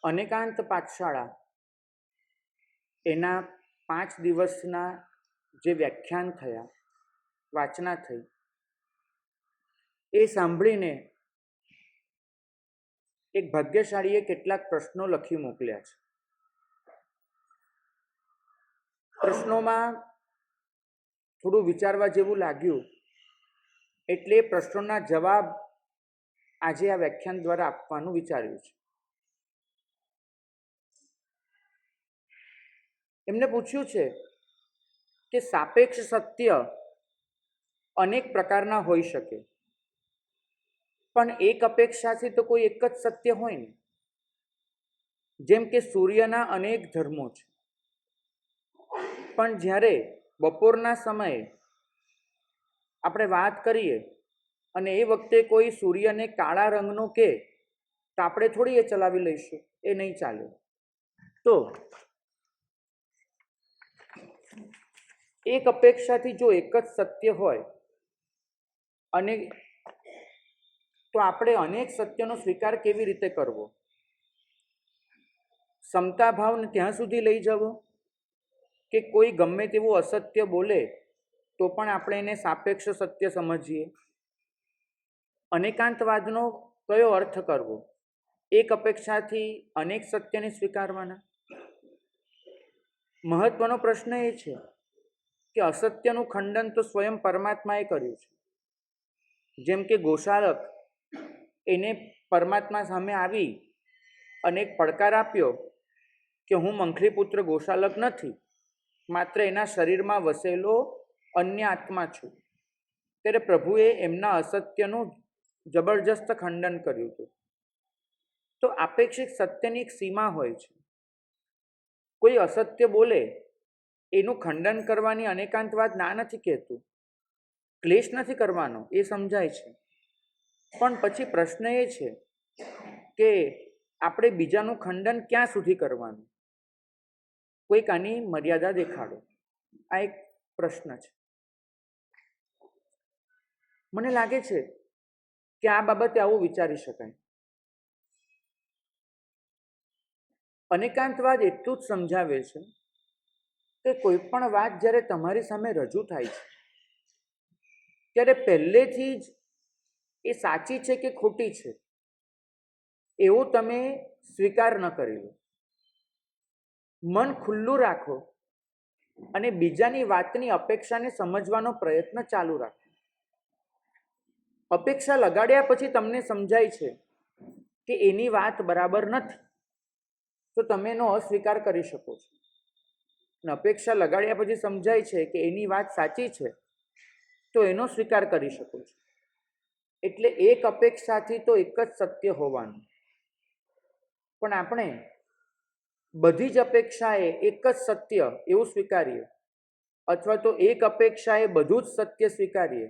અનેકાંત પાઠશાળા એના 5 દિવસના જે વ્યાખ્યાન થયા, વાચના થઈ, એ સાંભળીને એક ભાગ્યશાળીએ કેટલાક પ્રશ્નો લખી મોકલ્યા છે. પ્રશ્નોમાં થોડું વિચારવા જેવું લાગ્યું, એટલે પ્રશ્નોના જવાબ આજે આ વ્યાખ્યાન દ્વારા આપવાનું વિચાર્યું છે. એમને પૂછ્યું છે કે સાપેક્ષ સત્ય અનેક પ્રકારના હોઈ શકે, પણ એક અપેક્ષાથી તો કોઈ એક જ સત્ય હોય ને. જેમ કે સૂર્યના અનેક ધર્મો છે, પણ જ્યારે બપોરના સમયે આપણે વાત કરીએ અને એ વખતે કોઈ સૂર્યને કાળા રંગનો કહે તો આપણે થોડી એ ચલાવી લઈશું, એ નહીં ચાલે. તો એક અપેક્ષાથી જો એક જ સત્ય હોય અને તો આપણે અનેક સત્યનો સ્વીકાર કેવી રીતે કરવો? સમતા ભાવને ત્યાં સુધી લઈ જવો કે કોઈ ગમે તેવું અસત્ય બોલે તો પણ આપણે એને સાપેક્ષ સત્ય સમજીએ? અનેકાંતવાદનો કયો અર્થ કરવો? એક અપેક્ષાથી અનેક સત્યને સ્વીકારવાના? મહત્વનો પ્રશ્ન એ છે કે અસત્યનું ખંડન તો સ્વયં પરમાત્માએ કર્યું છે. જેમ કે ગોશાલક એને પરમાત્મા સામે આવી અને એક પડકાર આપ્યો કે હું મંખલીપુત્ર ગોશાલક નથી, માત્ર એના શરીરમાં વસેલો અન્ય આત્મા છું. ત્યારે પ્રભુએ એમના અસત્યનું જબરજસ્ત ખંડન કર્યું હતું. તો આપેક્ષિક સત્યની એક સીમા હોય છે. કોઈ અસત્ય બોલે એનું ખંડન કરવાની અનેકાંતવાદ ના નથી કહેતું, ક્લેશ નથી કરવાનો, એ સમજાય છે. પણ પછી પ્રશ્ન એ છે કે આપણે બીજાનું ખંડન ક્યાં સુધી કરવાનું? કોઈક આની મર્યાદા દેખાડો. આ એક પ્રશ્ન છે. મને લાગે છે કે આ બાબતે આવું વિચારી શકાય. અનેકાંતવાદ એટલું જ સમજાવે છે કે કોઈ પણ વાત જ્યારે તમારી સામે રજૂ થાય છે ત્યારે પહેલેથી જ એ સાચી છે કે ખોટી છે એવો તમે સ્વીકાર ન કરી લો. મન ખુલ્લું રાખો અને બીજાની વાતની અપેક્ષાને સમજવાનો પ્રયત્ન ચાલુ રાખો. અપેક્ષા લગાડ્યા પછી તમને સમજાય છે કે એની વાત બરાબર નથી તો તમે એનો અસ્વીકાર કરી શકો છો. અને અપેક્ષા લગાડ્યા પછી સમજાય છે કે એની વાત સાચી છે તો એનો સ્વીકાર કરી શકો છો. એટલે એક અપેક્ષાથી તો એક જ સત્ય હોવાનું, પણ આપણે બધી જ અપેક્ષાએ એક જ સત્ય એવું સ્વીકારીએ અથવા તો એક અપેક્ષાએ બધું જ સત્ય સ્વીકારીએ,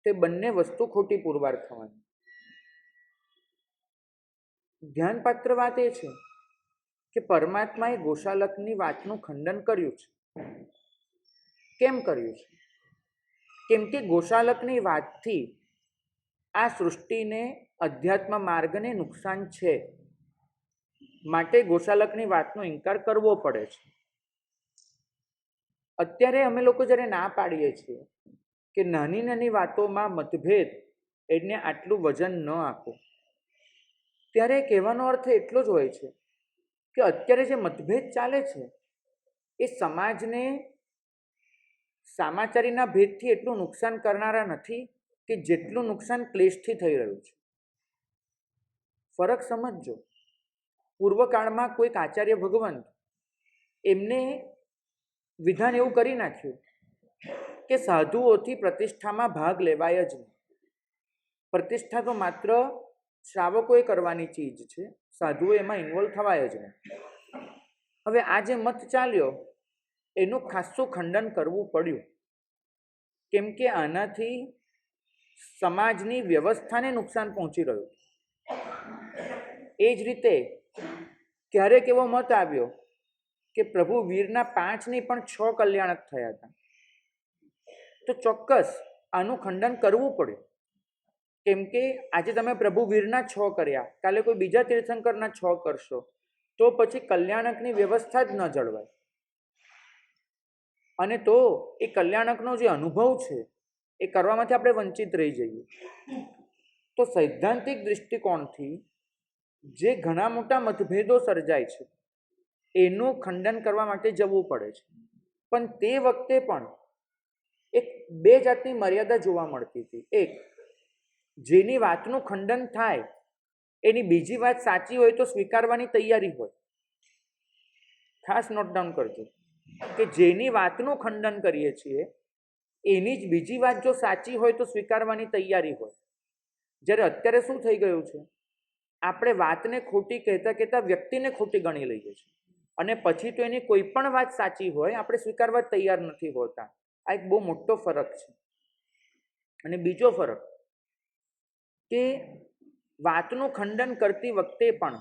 તે બંને વસ્તુ ખોટી પુરવાર થવાની. ધ્યાનપાત્ર વાત એ છે કે પરમાત્માએ ગોશાલકની વાતનું ખંડન કર્યું છે. કેમ કર્યું છે? કેમ કે ગોશાલકની વાતથી આ સૃષ્ટિને, અધ્યાત્મ માર્ગને નુકસાન છે, માટે ગોશાલકની વાતનો ઇનકાર કરવો પડે છે. અત્યારે અમે લોકો જ્યારે ના પાડીએ છીએ કે નાની નાની વાતોમાં મતભેદ એને આટલું વજન ન આપો, ત્યારે કહેવાનો અર્થ એટલો જ હોય છે કે અત્યારે જે મતભેદ ચાલે છે એ સમાજને સામાચારીના ભેદથી એટલું નુકસાન કરનારા નથી કે જેટલું નુકસાન ક્લેશથી થઈ રહ્યું છે. ફરક સમજજો. પૂર્વકાળમાં કોઈક આચાર્ય ભગવંત એમને વિધાન એવું કરી નાખ્યું કે સાધુઓથી પ્રતિષ્ઠામાં ભાગ લેવાય જ નહીં. પ્રતિષ્ઠા તો માત્ર શ્રાવકોએ કરવાની ચીજ છે, સાધુઓ એમાં ઇન્વોલ્વ થવાય જ નહીં. હવે આ જે મત ચાલ્યો એનું ખાસ્સું ખંડન કરવું પડ્યું, કેમ કે આનાથી સમાજની વ્યવસ્થાને નુકસાન પહોંચી રહ્યું. એ જ રીતે ક્યારેક એવો મત આવ્યો કે પ્રભુ વીરના 5 નહીં પણ 6 કલ્યાણક થયા હતા. તો ચોક્કસ આનું ખંડન કરવું પડ્યું, કેમ કે આજે તમે પ્રભુ વીરના 6 કર્યા, કાલે કોઈ બીજા તીર્થંકરના 6 કરશો તો પછી કલ્યાણકની વ્યવસ્થા જ ન જળવાય, અને તો એ કલ્યાણકનો જે અનુભવ છે એ કરવામાંથી આપણે વંચિત રહી જઈએ. તો સૈદ્ધાંતિક દૃષ્ટિકોણથી જે ઘણા મોટા મતભેદો સર્જાય છે એનું ખંડન કરવા માટે જવું પડે છે. પણ તે વખતે પણ એક બે જાતની મર્યાદા જોવા મળતી હતી. એક, જેની વાતનું ખંડન થાય એની બીજી વાત સાચી હોય તો સ્વીકારવાની તૈયારી હોય. ખાસ નોટ ડાઉન કરજો કે જેની વાતનું ખંડન કરીએ છીએ એની જ બીજી વાત જો સાચી હોય તો સ્વીકારવાની તૈયારી હોય. જ્યારે અત્યારે શું થઈ ગયું છે, આપણે વાતને ખોટી કહેતા કહેતા વ્યક્તિને ખોટી ગણી લઈએ છીએ, અને પછી તો એની કોઈ પણ વાત સાચી હોય આપણે સ્વીકારવા તૈયાર નથી હોતા. આ એક બહુ મોટો ફરક છે. અને બીજો ફરક કે વાતનું ખંડન કરતી વખતે પણ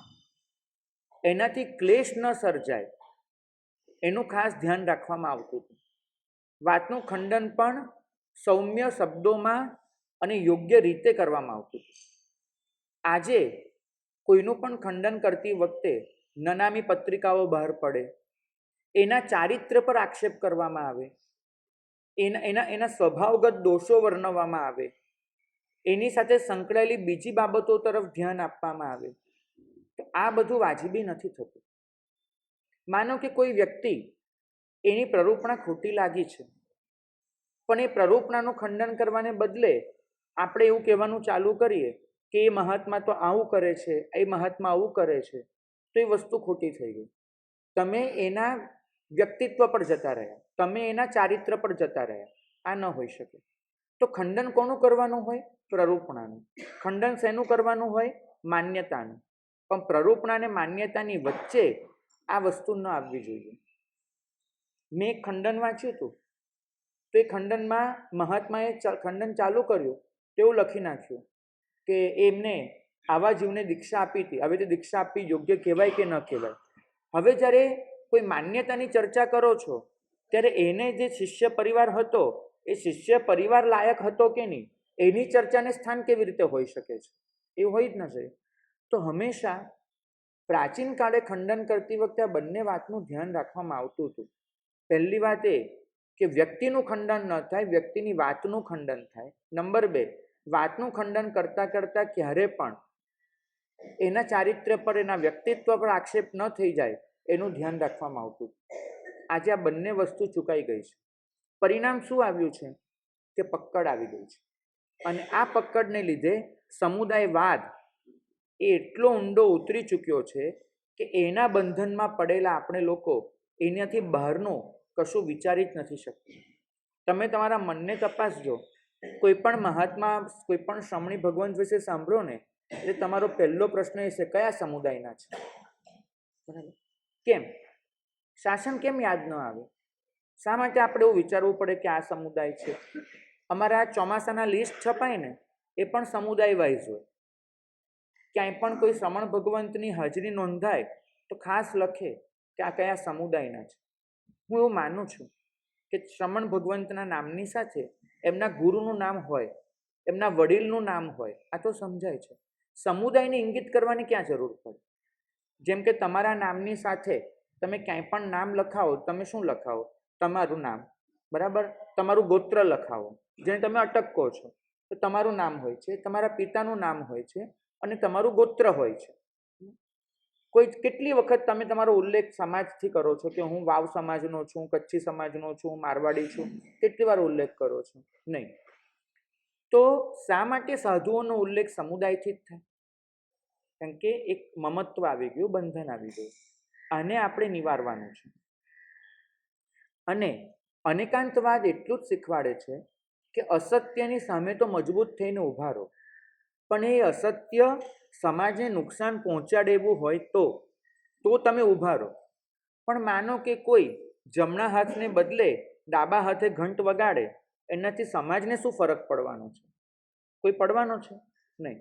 એનાથી ક્લેશ ન સર્જાય એનું ખાસ ધ્યાન રાખવામાં આવતું હતું. વાતનું ખંડન પણ સૌમ્ય શબ્દોમાં અને યોગ્ય રીતે કરવામાં આવતું હતું. આજે કોઈનું પણ ખંડન કરતી વખતે નનામી પત્રિકાઓ બહાર પડે, એના ચારિત્ર્ય પર આક્ષેપ કરવામાં આવે, એના સ્વભાવગત દોષો વર્ણવવામાં આવે, એની સાથે સંકળાયેલી બીજી બાબતો તરફ ધ્યાન આપવામાં આવે, તો આ બધું વાજબી નથી થતું. માનો કે કોઈ વ્યક્તિ એની પ્રરૂપણા ખોટી લાગી છે, પણ એ પ્રરૂપણાનું ખંડન કરવાને બદલે આપણે એવું કહેવાનું ચાલુ કરીએ કે એ મહાત્મા તો આવું કરે છે, એ મહાત્મા આવું કરે છે, તો એ વસ્તુ ખોટી થઈ ગઈ. તમે એના વ્યક્તિત્વ પર જતા રહ્યા, તમે એના ચારિત્ર પર જતા રહ્યા. આ ન હોઈ શકે. તો ખંડન કોનું કરવાનું હોય? પ્રરૂપણાનું. ખંડન શેનું કરવાનું હોય? માન્યતાનું. પણ પ્રરૂપણા અને માન્યતાની વચ્ચે આ વસ્તુ ન આવવી જોઈએ. મેં એક ખંડન વાંચ્યું હતું, તો એ ખંડનમાં મહાત્માએ ખંડન ચાલુ કર્યું તેવું લખી નાખ્યું કે એમને આવા જીવને દીક્ષા આપી હતી, હવે તે દીક્ષા આપવી યોગ્ય કહેવાય કે ન કહેવાય. હવે જ્યારે કોઈ માન્યતાની ચર્ચા કરો છો ત્યારે એને જે શિષ્ય પરિવાર હતો એ શિષ્ય પરિવાર લાયક હતો કે નહીં એની ચર્ચાને સ્થાન કેવી રીતે હોઈ શકે છે? એ હોઈ જ ન શકે. તો હંમેશા પ્રાચીન કાળે ખંડન કરતી વખતે આ બંને વાતનું ધ્યાન રાખવામાં આવતું હતું. પહેલી વાત એ કે વ્યક્તિનું ખંડન ન થાય, વ્યક્તિની વાતનું ખંડન થાય. નંબર 2, વાતનું ખંડન કરતાં કરતાં ક્યારે પણ એના ચારિત્ર્ય પર, એના વ્યક્તિત્વ પર આક્ષેપ ન થઈ જાય એનું ધ્યાન રાખવામાં આવતું. આજે આ બંને વસ્તુ ચૂકાઈ ગઈ છે. પરિણામ શું આવ્યું છે કે પકડ આવી ગઈ છે. અને આ પકડને લીધે સમુદાયવાદ એ એટલો ઊંડો ઉતરી ચૂક્યો છે કે એના બંધનમાં પડેલા આપણે લોકો એનાથી બહારનું કશું વિચારી જ નથી શકતા. તમે તમારા મનને તપાસજો. કોઈ પણ મહાત્મા, કોઈ પણ શ્રમણી ભગવંત વિશે સાંભળો ને એટલે તમારો પહેલો પ્રશ્ન એ છે કયા સમુદાયના છે? બરાબર. કેમ? શાસન કેમ યાદ ન આવે? શા માટે આપણે એવું વિચારવું પડે કે આ સમુદાય છે? અમારા ચોમાસાના લિસ્ટ છપાય ને એ પણ સમુદાય વાઇઝ હોય. ક્યાંય પણ કોઈ શ્રમણ ભગવંતની હાજરી નોંધાય તો ખાસ લખે કે આ કયા સમુદાયના છે. હું એવું માનું છું કે શ્રમણ ભગવંતના નામની સાથે એમના ગુરુનું નામ હોય, એમના વડીલનું નામ હોય, આ તો સમજાય છે. સમુદાયને ઇંગિત કરવાની ક્યાં જરૂર પડે? જેમ કે તમારા નામની સાથે તમે ક્યાંય પણ નામ લખાવો, તમે શું લખાવો? તમારું નામ, બરાબર? તમારું ગોત્ર લખાવો, જેને તમે અટક કહો છો, તો તમારું નામ હોય છે, તમારા પિતાનું નામ હોય છે અને તમારું ગોત્ર હોય છે. કેટલી વખત તમે તમારો ઉલ્લેખ સમાજથી કરો છો કે હું વાવ સમાજનો છું, કચ્છી સમાજનો છું, મારવાડી છું, કેટલી વાર ઉલ્લેખ કરો છો? નહીં. તો શા માટે સાધુઓનો ઉલ્લેખ સમુદાયથી જ થાય? કારણ કે એક મમત્વ આવી ગયું, બંધન આવી ગયું. આને આપણે નિવારવાનું છે. અને અનેકાંતવાદ એટલું જ શીખવાડે છે કે અસત્યની સામે તો મજબૂત થઈને ઊભા રહો, પણ એ અસત્ય સમાજને નુકસાન પહોંચાડે એવું હોય તો તમે ઊભા રહો. પણ માનો કે કોઈ જમણા હાથને બદલે ડાબા હાથે ઘંટ વગાડે, એનાથી સમાજને શું ફરક પડવાનો છે? કોઈ પડવાનો છે? નહીં.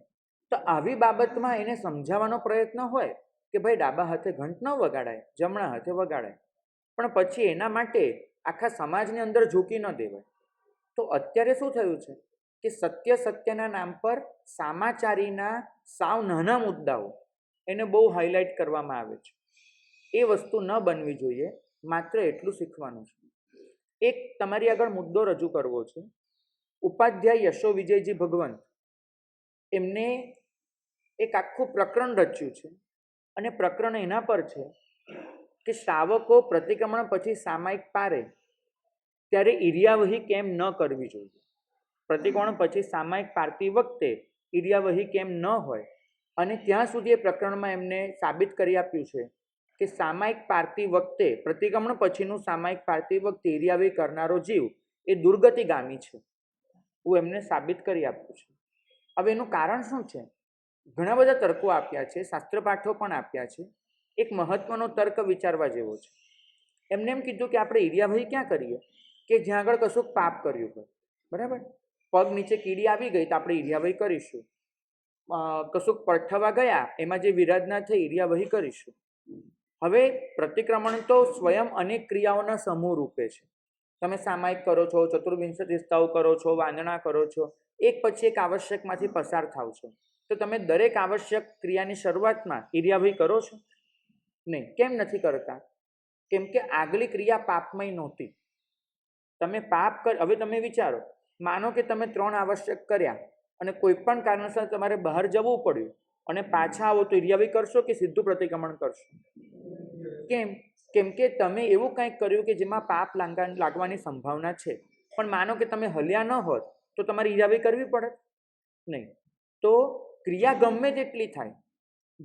તો આવી બાબતમાં એને સમજાવવાનો પ્રયત્ન હોય કે ભાઈ ડાબા હાથે ઘંટ ન વગાડાય, જમણા હાથે વગાડાય, પણ પછી એના માટે આખા સમાજની અંદર ઝૂકી ન દેવાય. તો અત્યારે શું થયું છે કે સત્યના નામ પર સામાચારીના સાવ નાના મુદ્દાઓ એને બહુ હાઇલાઇટ કરવામાં આવે છે. એ વસ્તુ ન બનવી જોઈએ. માત્ર એટલું શીખવાનું છે. એક તમારી આગળ મુદ્દો રજૂ કરવો છે. ઉપાધ્યાય યશો વિજયજી ભગવંત એમને એક આખું પ્રકરણ રચ્યું છે અને પ્રકરણ એના પર છે કે શ્રાવકો પ્રતિક્રમણ પછી સામાયિક પારે ત્યારે ઈર્યાવહી કેમ ન કરવી જોઈએ. પ્રતિક્રમણ પછી સામાયિક પારતી વખતે ઈર્યાવહી કેમ ન હોય. અને ત્યાં સુધી એ પ્રકરણમાં એમને સાબિત કરી આપ્યું છે કે સામાયિક પારતી વખતે પ્રતિક્રમણ પછીનું સામાયિક પારતી વખતે ઈર્યાવહી કરનારો જીવ એ દુર્ગતિગામી છે. હું એમને સાબિત કરી આપ્યું છે. હવે એનું કારણ શું છે? ઘણા બધા તર્કો આપ્યા છે, શાસ્ત્રપાઠો પણ આપ્યા છે. એક મહત્વનો તર્ક વિચારવા જેવો છે. એમને એમ કીધું કે આપણે ઈર્યાવહી ક્યાં કરીએ કે જ્યાં આગળ કશુંક પાપ કર્યું હોય. બરાબર, પગ નીચે કીડી આવી ગઈ તો આપણે ઈર્યાવહી કરીશું. કશુંક પડઠવા ગયા એમાં જે વિરાધના થઈ ઈર્યાવહી કરીશું. હવે પ્રતિક્રમણ તો સ્વયં અનેક ક્રિયાઓના સમૂહ રૂપે છે. તમે સામાયિક કરો છો, ચતુર્વિંશતિ સ્તવ કરો છો, વાંદણા કરો છો, એક પછી એક આવશ્યકમાંથી પસાર થાવ છો. તો તમે દરેક આવશ્યક ક્રિયાની શરૂઆતમાં ઈર્યાવહી કરો છો? નહીં. કેમ નથી કરતા? કેમ કે આગલી ક્રિયા પાપમય નહોતી. તમે પાપ હવે તમે વિચારો, માનો કે તમે 3 આવશ્યક કર્યા અને કોઈ પણ કારણસર તમારે બહાર જવું પડ્યું અને પાછા આવો તો ઈર્યાવહી કરશો કે સીધું પ્રતિક્રમણ કરશો? કેમ? કેમ કે તમે એવું કંઈક કર્યું કે જેમાં પાપ લાગવાની સંભાવના છે. પણ માનો કે તમે હલ્યા ન હોત તો તમારે ઈર્યાવહી કરવી પડે? નહીં. તો ક્રિયા ગમે તેટલી થાય,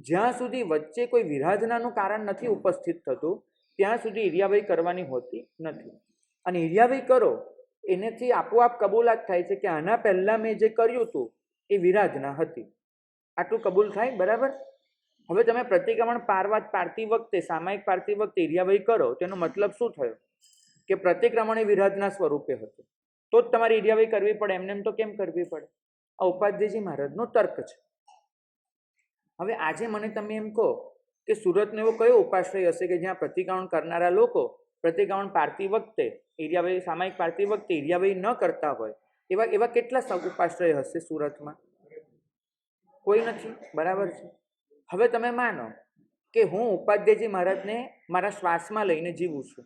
જ્યાં સુધી વચ્ચે કોઈ વિરાધનાનું કારણ નથી ઉપસ્થિત થતું ત્યાં સુધી ઈર્યાવહી કરવાની હોતી નથી. અને ઈર્યાવહી કરો એનાથી આપોઆપ કબૂલાત થાય છે કે આના પહેલાં મેં જે કર્યું હતું એ વિરાધના હતી. આટલું કબૂલ થાય. બરાબર. હવે તમે પ્રતિક્રમણ પારતી વખતે સામાયિક પારતી વખતે ઈર્યાવહી કરો તેનો મતલબ શું થયો? કે પ્રતિક્રમણ એ વિરાધના સ્વરૂપે હતું. તો જ તમારે ઈર્યાવહી કરવી પડે. એમને તો કેમ કરવી પડે? આ ઉપાધ્યાયજી મહારાજનો તર્ક છે. હવે આજે મને તમે એમ કહો કે સુરતનો એવો કયો ઉપાશ્રય હશે કે જ્યાં પ્રતિક્રમણ કરનારા લોકો પ્રતિક્રમણ પારતી વખતે ઈર્યાવહી સામાયિક પારતી વખતે ઈર્યાવહી ન કરતા હોય? એવા કેટલા ઉપાશ્રય હશે સુરતમાં? કોઈ નથી. બરાબર છે. હવે તમે માનો કે હું ઉપાધ્યાયજી મહારાજને મારા શ્વાસમાં લઈને જીવું છું.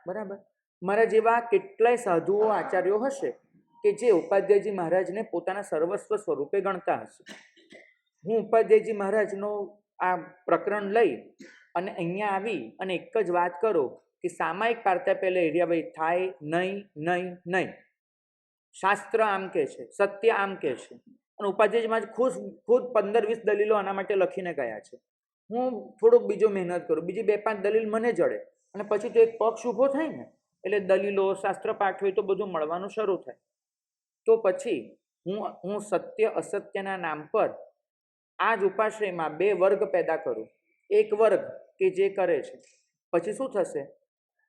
બરાબર. મારા જેવા કેટલાય સાધુઓ આચાર્યો હશે કે જે ઉપાધ્યાયજી મહારાજને પોતાના સર્વસ્વ સ્વરૂપે ગણતા હશે. હું ઉપાધ્યાયજી મહારાજનો આ પ્રકરણ લઈ અને અહીંયા આવી અને એક જ વાત કરું કે સામાયિક પારતા પહેલા ઈર્યાવહી થાય નહીં, નહીં, નહીં. શાસ્ત્ર આમ કે છે, સત્ય આમ કે છે. અને ઉપાધ્યાયજી મહારાજ ખુદ 15-20 દલીલો આના માટે લખીને ગયા છે. હું થોડુંક બીજો મહેનત કરું, બીજી 2-5 દલીલ મને જડે અને પછી તો એક પક્ષ ઊભો થાય ને એટલે દલીલો શાસ્ત્ર પાઠ હોય તો બધું મળવાનું શરૂ થાય. તો પછી હું સત્ય અસત્યના નામ પર આ જ ઉપાશ્રયમાં 2 વર્ગ પેદા કરું. એક વર્ગ કે જે કરે છે, પછી શું થશે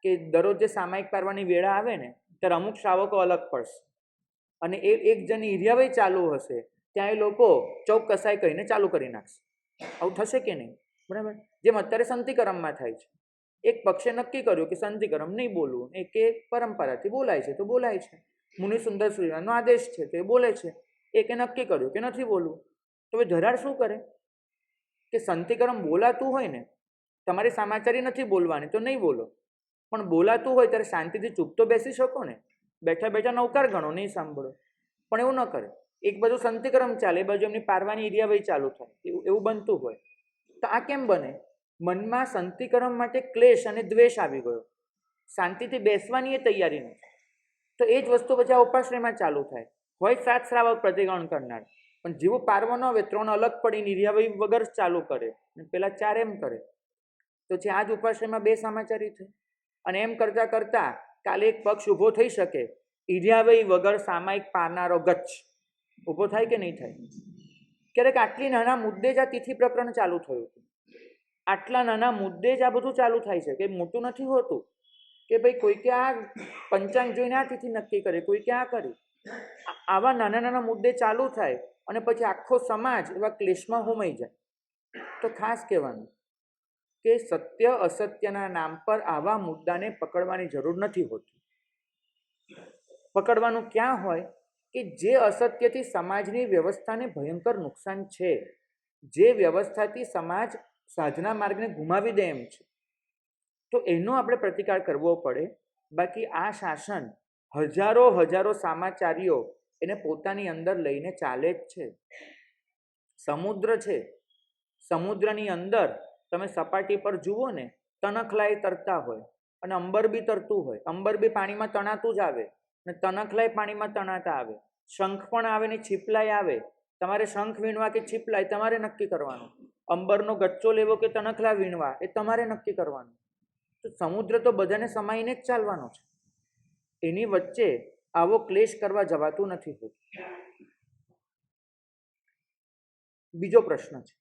કે દરરોજ જે સામાયિક પારવાની વેળા આવે ને ત્યારે અમુક શ્રાવકો અલગ પડશે અને એક જણની ઈર્યાવહી ચાલુ હશે ત્યાં એ લોકો ચોક કસાઈ કહીને ચાલુ કરી નાખશે. આવું થશે કે નહીં? બરાબર. જેમ અત્યારે સંતિકરમમાં થાય છે. એક પક્ષે નક્કી કર્યું કે સંતિકરમ નહીં બોલવું, એ કે પરંપરાથી બોલાય છે તો બોલાય છે. મુનિ સુંદર શ્રીનો આદેશ છે તો એ બોલે છે. એકે નક્કી કર્યું કે નથી બોલવું. તો હવે ધરાર શું કરે કે સંતિકરમ બોલાતું હોય ને, તમારી સમાચારી નથી બોલવાની તો નહીં બોલો, પણ બોલાતું હોય ત્યારે શાંતિથી ચૂપ તો બેસી શકો ને. બેઠા બેઠા નૌકાર ગણો, નહીં સાંભળો. પણ એવું ન કરે. એક બાજુ સંતિક્રમ ચાલે, એ બાજુ એમની પારવાની ઈર્યાવહી ચાલુ થાય. એવું બનતું હોય તો આ કેમ બને? મનમાં સંતિક્રમ માટે ક્લેશ અને દ્વેષ આવી ગયો, શાંતિથી બેસવાની એ તૈયારી નથી. તો એ જ વસ્તુ પછી આ ઉપાશ્રયમાં ચાલુ થાય. હોય 7 શ્રાવક પ્રતિક્રમણ કરનાર, પણ જેવું પારવો ન આવે 3 અલગ પડીને ઈર્યાવહી વગર ચાલુ કરે, પેલા 4 એમ કરે. તો જે આ જ ઉપાશ્રયમાં 2 સમાચારી થઈ અને એમ કરતા કરતા કાલે એક પક્ષ ઊભો થઈ શકે, ઈર્યાવહી વગર સામાયિક પારનારો ગચ્છ ઊભો થાય કે નહીં થાય? ક્યારેક આટલી નાના મુદ્દે જ આ તિથિ પ્રકરણ ચાલુ થયું હતું. આટલા નાના મુદ્દે જ આ બધું ચાલુ થાય છે. કે મોટું નથી હોતું કે ભાઈ કોઈ કે આ પંચાંગ જોઈને આ તિથિ નક્કી કરે, કોઈ કે આ કરી. આવા નાના નાના મુદ્દે ચાલુ થાય અને પછી આખો સમાજ એવા ક્લેશમાં હોમાઈ જાય. તો ખાસ કહેવાનું કે સત્ય અસત્યના નામ પર આવા મુદ્દાને પકડવાની જરૂર નથી હોતી. પકડવાનું ક્યાં હોય કે જે અસત્યથી સમાજની વ્યવસ્થાને ભયંકર નુકસાન છે, જે વ્યવસ્થાથી સમાજ સાધના માર્ગને ગુમાવી દે એમ છે, તો એનો આપણે પ્રતિકાર કરવો પડે. બાકી આ શાસન હજારો હજારો સામાચારીઓ એને પોતાની અંદર લઈને ચાલે જ છે. સમુદ્ર છે, સમુદ્રની અંદર તમે સપાટી પર જુઓ ને, તણખલાય તરતા હોય અને અંબર બી તરતું હોય. અંબર બી પાણીમાં તણાતું જ આવે અને તણખલાય પાણીમાં તણાતા આવે. શંખ પણ આવે ને છીપલાય આવે. તમારે શંખ વીણવા કે છીપલાય તમારે નક્કી કરવાનું. અંબરનો ગચ્ચો લેવો કે તણખલા વીણવા એ તમારે નક્કી કરવાનું. તો સમુદ્ર તો બધાને સમાઈને જ ચાલવાનો છે. એની વચ્ચે આવો ક્લેશ કરવા જવાતું નથી હોતું. બીજો પ્રશ્ન છે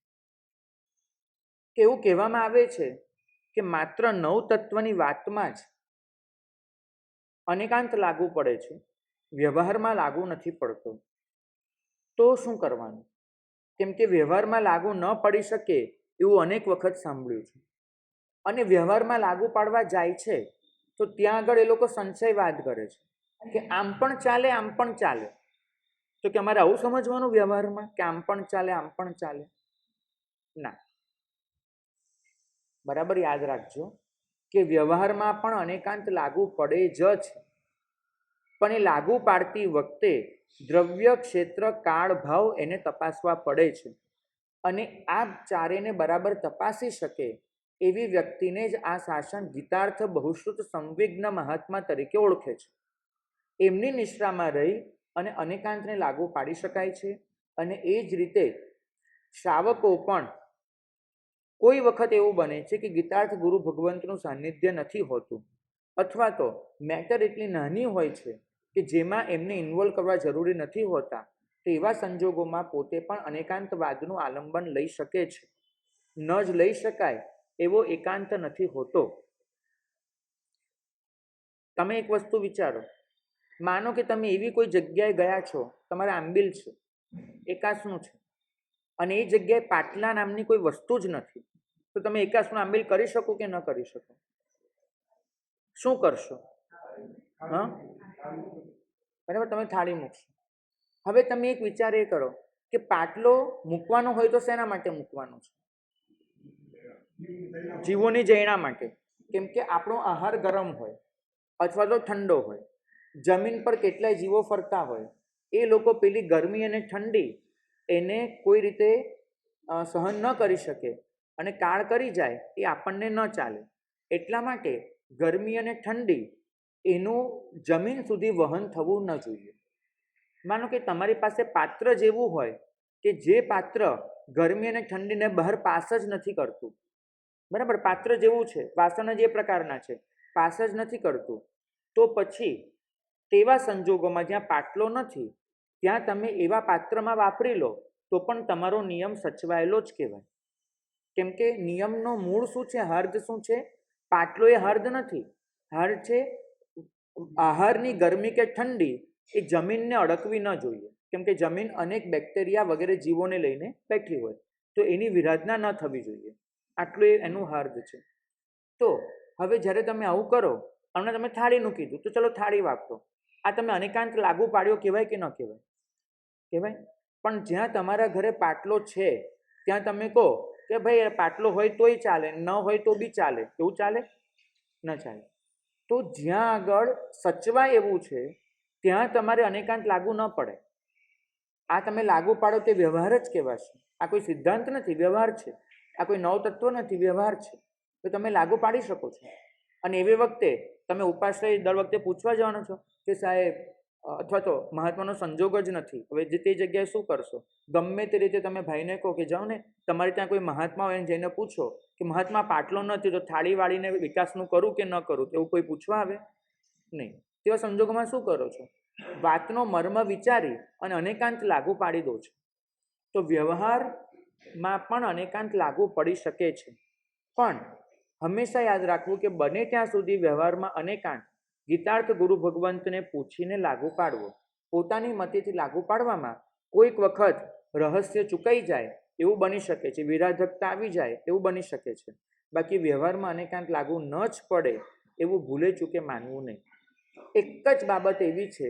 કે એવું કહેવામાં આવે છે કે માત્ર 9 તત્વની વાતમાં જ અનેકાંત લાગુ પડે છે, વ્યવહારમાં લાગુ નથી પડતો. તો શું કરવાનું? કેમ કે વ્યવહારમાં લાગુ ન પડી શકે એવું અનેક વખત સાંભળ્યું છે. અને વ્યવહારમાં લાગુ પાડવા જાય છે તો ત્યાં આગળ એ લોકો સંશયવાદ કરે છે કે આમ પણ ચાલે, આમ પણ ચાલે. તો કે અમારે આવું સમજવાનું વ્યવહારમાં કે આમ પણ ચાલે, આમ પણ ચાલે? ના, બરાબર યાદ રાખજો કે વ્યવહારમાં પણ અનેકાંત લાગુ પડે જ છે. પણ એ લાગુ પાડતી વખતે દ્રવ્ય, ક્ષેત્ર, કાળ, ભાવ એને તપાસવા પડે છે. અને આ ચારેને બરાબર તપાસી શકે એવી વ્યક્તિને જ આ શાસન ગીતાર્થ બહુશ્રુત સંવિઘ્ન મહાત્મા તરીકે ઓળખે છે. એમની નિષ્ઠામાં રહી અને અનેકાંતને લાગુ પાડી શકાય છે. અને એ જ રીતે શ્રાવકો પણ કોઈ વખત એવું બને છે કે ગીતાર્થ ગુરુ ભગવંતનું સાનિધ્ય નથી હોતું, અથવા તો મેટર એટલી નાની હોય છે કે જેમાં એમને ઇન્વોલ્વ કરવા જરૂરી નથી હોતા. તો એવા સંજોગોમાં પોતે પણ અનેકાંતવાદનું આલંબન લઈ શકે છે. ન જ લઈ શકાય એવો એકાંત નથી હોતો. તમે એક વસ્તુ વિચારો, માનો કે તમે એવી કોઈ જગ્યાએ ગયા છો, તમારે આંબિલ છે, એકાસનું છે, અને એ જગ્યાએ પાટલા નામની કોઈ વસ્તુ જ નથી, તો તમે એકાસનું આંબિલ કરી શકો કે ન કરી શકો? શું કરશો? હા, બરાબર, તમે થાળી મૂકશો. હવે તમે એક વિચાર એ કરો કે પાટલો મૂકવાનો હોય તો શેના માટે મૂકવાનો છે? જીવોની જૈણા માટે. કેમ કે આપણો આહાર ગરમ હોય અથવા તો ઠંડો હોય. જમીન પર કેટલાય જીવો ફરતા હોય, એ લોકો પેલી ગરમી અને ઠંડી એને કોઈ રીતે સહન ન કરી શકે અને કાળ કરી જાય એ આપણને ન ચાલે. એટલા માટે ગરમી અને ઠંડી એનું જમીન સુધી વહન થવું ન જોઈએ. માનો કે તમારી પાસે પાત્ર જેવું હોય કે જે પાત્ર ગરમી અને ઠંડીને બહાર પાસ જ નથી કરતું. બરાબર, પાત્ર જેવું છે, વાસણ જ એ પ્રકારના છે, પાસ જ નથી કરતું. તો પછી તેવા સંજોગોમાં જ્યાં પાટલો નથી ત્યાં તમે એવા પાત્રમાં વાપરી લો તો પણ તમારો નિયમ સચવાયેલો જ કહેવાય. કેમ કે નિયમનો મૂળ શું છે? હર્દ શું છે? પાટલો એ હર્દ નથી. હર્દ છે આહારની ગરમી કે ઠંડી એ જમીનને અડકવી ન જોઈએ. કેમ કે જમીન અનેક બેક્ટેરિયા વગેરે જીવોને લઈને બેઠી હોય, તો એની વિરાધના ન થવી જોઈએ. આટલું એનું હર્દ છે. તો હવે જ્યારે તમે આવું કરો, હમણાં તમે થાળીનું કીધું, તો ચલો થાળી વાપરો. આ તમે અનેકાંત લાગુ પાડ્યો કહેવાય કે ન કહેવાય? કહેવાય. પણ જ્યાં તમારા ઘરે પાટલો છે ત્યાં તમે કહો કે ભાઈ પાટલો હોય તોય ચાલે, ન હોય તો બી ચાલે, એવું ચાલે? ન ચાલે. તો જ્યાં આગળ સચવાય એવું છે ત્યાં તમારે અનેકાંત લાગુ ન પડે. આ તમે લાગુ પાડો તે વ્યવહાર જ કહેવાશે. આ કોઈ સિદ્ધાંત નથી, વ્યવહાર છે. આ કોઈ નવ તત્વ નથી, વ્યવહાર છે. તો તમે લાગુ પાડી શકો છો. અને એવી વખતે તમે ઉપાશ્રય દર વખતે પૂછવા જવાનો છો કે સાહેબ, અથવા તો મહાત્માનો સંજોગ જ નથી, હવે જે તે જગ્યાએ શું કરશો? ગમે તે રીતે તમે ભાઈને કહો કે જાઓ ને, તમારે ત્યાં કોઈ મહાત્મા હોય જઈને પૂછો કે મહાત્મા પાટલો નથી તો થાળી વાળીને વિકાસનું કરું કે ન કરું, એવું કોઈ પૂછવા આવે નહીં. તેવા સંજોગોમાં શું કરો છો? વાતનો મર્મ વિચારી અને અનેકાંત લાગુ પાડી દો છો. તો વ્યવહારમાં પણ અનેકાંત લાગુ પડી શકે છે. પણ હંમેશા યાદ રાખવું કે બને ત્યાં સુધી વ્યવહારમાં અનેકાંત ગીતાર્થ ગુરુ ભગવંતને પૂછીને લાગુ પાડવો. પોતાની મતેથી લાગુ પાડવામાં કોઈક વખત રહસ્ય ચૂકાઈ જાય એવું બની શકે છે, વિરાધકતા આવી જાય એવું બની શકે છે. બાકી વ્યવહારમાં અનેકાંત લાગુ ન જ પડે એવું ભૂલે ચૂકે માનવું નહીં. એક જ બાબત એવી છે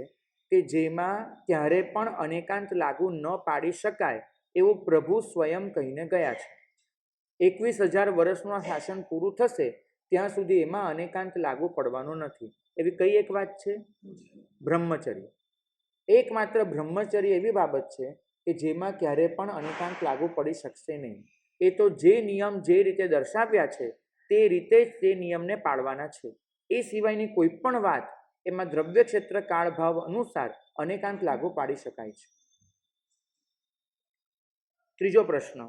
કે જેમાં ક્યારે પણ અનેકાંત લાગુ ન પાડી શકાય એવું પ્રભુ સ્વયં કહીને ગયા છે. 21,000 વર્ષનું આ શાસન પૂરું થશે ત્યાં સુધી એમાં અનેકાંત લાગુ પડવાનો નથી. એવી કઈ એક વાત છે? બ્રહ્મચર્ય. એકમાત્ર બ્રહ્મચર્ય એવી બાબત છે કે જેમાં ક્યારે પણ અનેકાંત લાગુ પડી શકશે નહીં. એ તો જે નિયમ જે રીતે દર્શાવ્યા છે તે રીતે જ તે નિયમને પાળવાના છે. એ સિવાયની કોઈ પણ વાત એમાં દ્રવ્ય ક્ષેત્ર કાળ ભાવ અનુસાર અનેકાંત લાગુ પાડી શકાય છે. ત્રીજો પ્રશ્ન,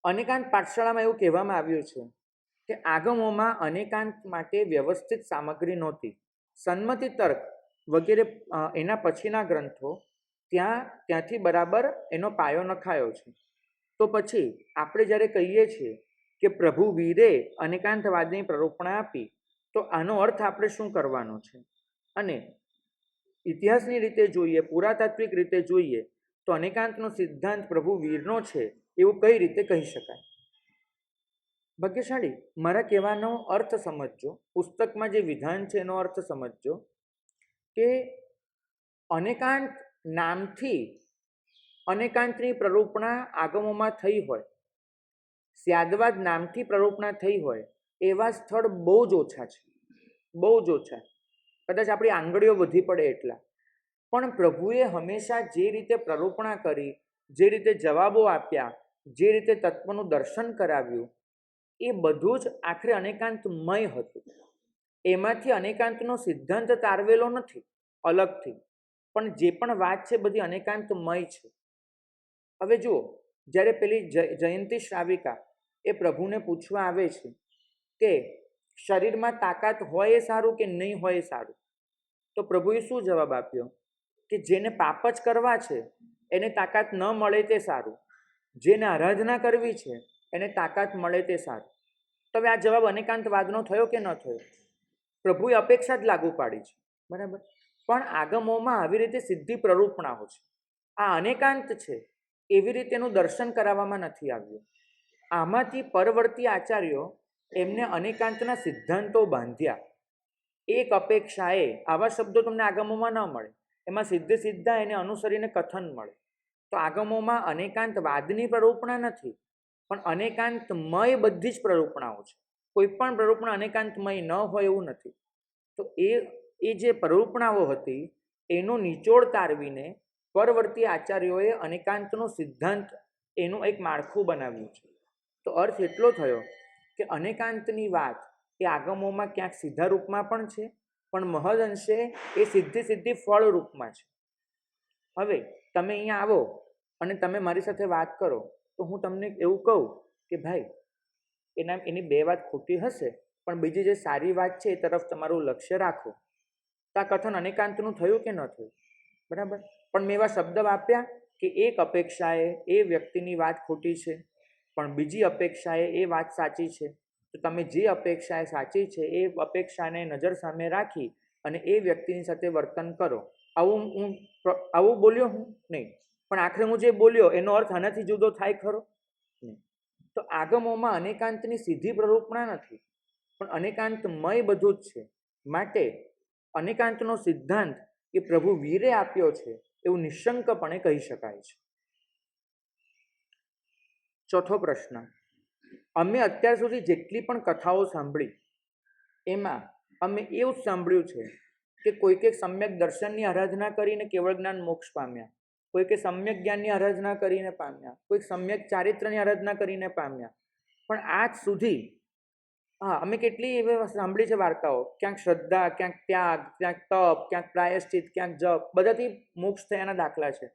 અનેકાંત પાઠશાળામાં એવું કહેવામાં આવ્યું છે કે આગમોમાં અનેકાંત માટે વ્યવસ્થિત સામગ્રી નહોતી. સન્મતિ તર્ક વગેરે એના પછીના ગ્રંથો ત્યાંથી બરાબર એનો પાયો નખાયો છે. તો પછી આપણે જ્યારે કહીએ છીએ કે પ્રભુ વીરે અનેકાંતવાદની પ્રરોપણા આપી, તો આનો અર્થ આપણે શું કરવાનો છે? અને ઇતિહાસની રીતે જોઈએ, પુરાતાત્વિક રીતે જોઈએ તો અનેકાંતનો સિદ્ધાંત પ્રભુ વીરનો છે એવું કઈ રીતે કહી શકાય? ભાગ્યશાળી, મારા કહેવાનો અર્થ સમજજો, પુસ્તકમાં જે વિધાન છે એનો અર્થ સમજજો કે અનેકાંત નામથી અનેકાંતની પ્રરૂપણા આગમોમાં થઈ હોય, સ્યાદવાદ નામથી પ્રરૂપણા થઈ હોય એવા સ્થળ બહુ જ ઓછા છે, બહુ જ ઓછા. કદાચ આપણી આંગળીઓ વધી પડે એટલા. પણ પ્રભુએ હંમેશા જે રીતે પ્રરૂપણા કરી, જે રીતે જવાબો આપ્યા, જે રીતે તત્વનું દર્શન કરાવ્યું, એ બધું જ આખરે અનેકાંતમય હતું. એમાંથી અનેકાંતનો સિદ્ધાંત તારવેલો નથી અલગથી, પણ જે પણ વાત છે બધી અનેકાંતમય છે. હવે જુઓ, જ્યારે પેલી જયંતી શ્રાવિકા એ પ્રભુને પૂછવા આવે છે કે શરીરમાં તાકાત હોય એ સારું કે નહીં હોય એ સારું, તો પ્રભુએ શું જવાબ આપ્યો કે જેને પાપ જ કરવા છે એને તાકાત ન મળે તે સારું, જેને આરાધના કરવી છે એને તાકાત મળે તે સારું. તો હવે આ જવાબ અનેકાંતવાદનો થયો કે ન થયો? પ્રભુએ અપેક્ષા જ લાગુ પાડી છે, બરાબર. પણ આગમોમાં આવી રીતે સિદ્ધિ પ્રરૂપણાઓ છે. આ અનેકાંત છે એવી રીતે એનું દર્શન કરાવવામાં નથી આવ્યું. આમાંથી પરવર્તી આચાર્યો એમને અનેકાંતના સિદ્ધાંતો બાંધ્યા. એક અપેક્ષાએ, આવા શબ્દો તમને આગમોમાં ન મળે, એમાં સીધે સીધા એને અનુસરીને કથન મળે. તો આગમોમાં અનેકાંતવાદની પ્રરૂપણા નથી, પણ અનેકાંતમય બધી જ પ્રરૂપણાઓ છે. કોઈ પણ પ્રરૂપણા અનેકાંતમય ન હોય એવું નથી. તો એ જે પ્રરૂપણાઓ હતી એનો નિચોડ તારવીને પરવર્તી આચાર્યોએ અનેકાંતનો સિદ્ધાંત એનું એક માળખું બનાવ્યું છે. તો અર્થ એટલો થયો કે અનેકાંતની વાત એ આગમોમાં ક્યાંક સીધા રૂપમાં પણ છે, પણ મહદઅંશે એ સીધી ફળ રૂપમાં છે. હવે તમે અહીંયા આવો અને તમે મારી સાથે વાત કરો તો હું તમને એવું કહું કે ભાઈ એની બે વાત ખોટી હશે, પણ બીજી જે સારી વાત છે એ તરફ તમારું લક્ષ્ય રાખો. તો આ કથન અનેકાંતનું થયું કે ન થયું? બરાબર. પણ મેં એવા શબ્દ વાપર્યા કે એક અપેક્ષાએ એ વ્યક્તિની વાત ખોટી છે, પણ બીજી અપેક્ષાએ એ વાત સાચી છે. તો તમે જે અપેક્ષાએ સાચી છે એ અપેક્ષાને નજર સામે રાખી અને એ વ્યક્તિની સાથે વર્તન કરો. આવું બોલ્યો હું નહીં, પણ આખરે હું જે બોલ્યો એનો અર્થ આનાથી જુદો થાય ખરો? નહીં. તો આગમોમાં અનેકાંતની સીધી પ્રરૂપણા નથી, પણ અનેકાંતમય બધું જ છે. માટે અનેકાંતનો સિદ્ધાંત એ પ્રભુ વીરે આપ્યો છે એવું નિશંકપણે કહી શકાય છે. ચોથો પ્રશ્ન, અમે અત્યાર સુધી જેટલી પણ કથાઓ સાંભળી એમાં અમે એવું જ સાંભળ્યું છે કે કોઈકે સમ્યક દર્શનની આરાધના કરીને કેવળ જ્ઞાન મોક્ષ પામ્યા, કોઈકે સમ્યક જ્ઞાનની આરાધના કરીને પામ્યા, કોઈક સમ્યક ચારિત્રની આરાધના કરીને પામ્યા. પણ આજ સુધી અમે કેટલી એવી સાંભળી છે વાર્તાઓ, ક્યાંક શ્રદ્ધા, ક્યાંક ત્યાગ, ક્યાંક તપ, ક્યાંક પ્રાયશ્ચિત, ક્યાંક જપ, બધાથી મોક્ષ થયાના દાખલા છે.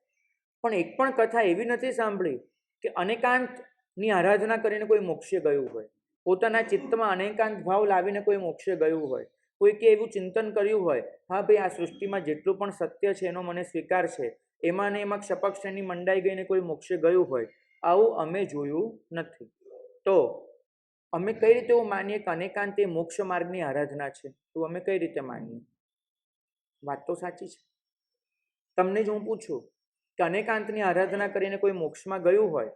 પણ એક પણ કથા એવી નથી સાંભળી કે અનેકાંતની આરાધના કરીને કોઈ મોક્ષે ગયું હોય, પોતાના ચિત્તમાં અનેકાંત ભાવ લાવીને કોઈ મોક્ષે ગયું હોય, કોઈકે એવું ચિંતન કર્યું હોય, હા ભાઈ આ સૃષ્ટિમાં જેટલું પણ સત્ય છે એનો મને સ્વીકાર છે, એમાં ને એમાં ક્ષપક શ્રેણી મંડાઈ ગઈને કોઈ મોક્ષે ગયું હોય, આવું અમે જોયું નથી. તો અમે કઈ રીતે એવું માનીએ કે અનેકાંત એ મોક્ષ માર્ગની આરાધના છે? તો અમે કઈ રીતે માનીએ? વાત તો સાચી છે. તમને જ હું પૂછું કે અનેકાંતની આરાધના કરીને કોઈ મોક્ષમાં ગયું હોય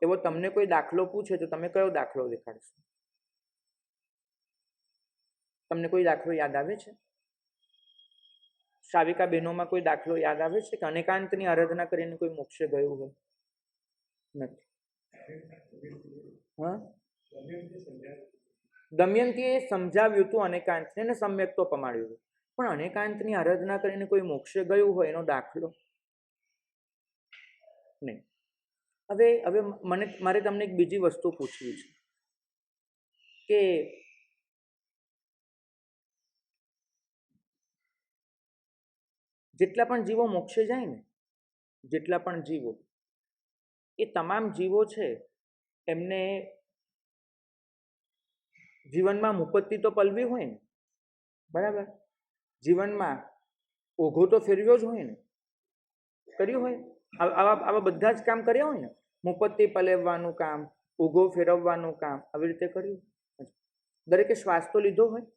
એવો તમને કોઈ દાખલો પૂછે તો તમે કયો દાખલો દેખાડશો? તમને કોઈ દાખલો યાદ આવે છે? શ્રાવિકા બહેનોમાં કોઈ દાખલો યાદ આવે છે કે અનેકાંતની આરાધના કરીને કોઈ મોક્ષે ગયું હોય? નથી. હા, દમયંતીએ સમજાવ્યું હતું અનેકાંતને અને સમ્યક તો પમાડ્યું હતું, પણ અનેકાંતની આરાધના કરીને કોઈ મોક્ષે ગયું હોય એનો દાખલો નહીં. હવે હવે મારે તમને એક બીજી વસ્તુ પૂછવી છે કે જેટલા પણ જીવો મોક્ષે જાય ને, જેટલા પણ જીવો, એ તમામ જીવો છે એમને જીવનમાં મુપત્તિ તો પલવી હોય ને, બરાબર? જીવનમાં ઓઘો તો ફેરવ્યો જ હોય ને, કર્યું હોય, આવા બધા જ કામ કર્યા હોય ને, મુપત્તિ પલેવવાનું કામ, ઓઘો ફેરવવાનું કામ, આવી રીતે કર્યું. દરેકે શ્વાસ તો લીધો હોય.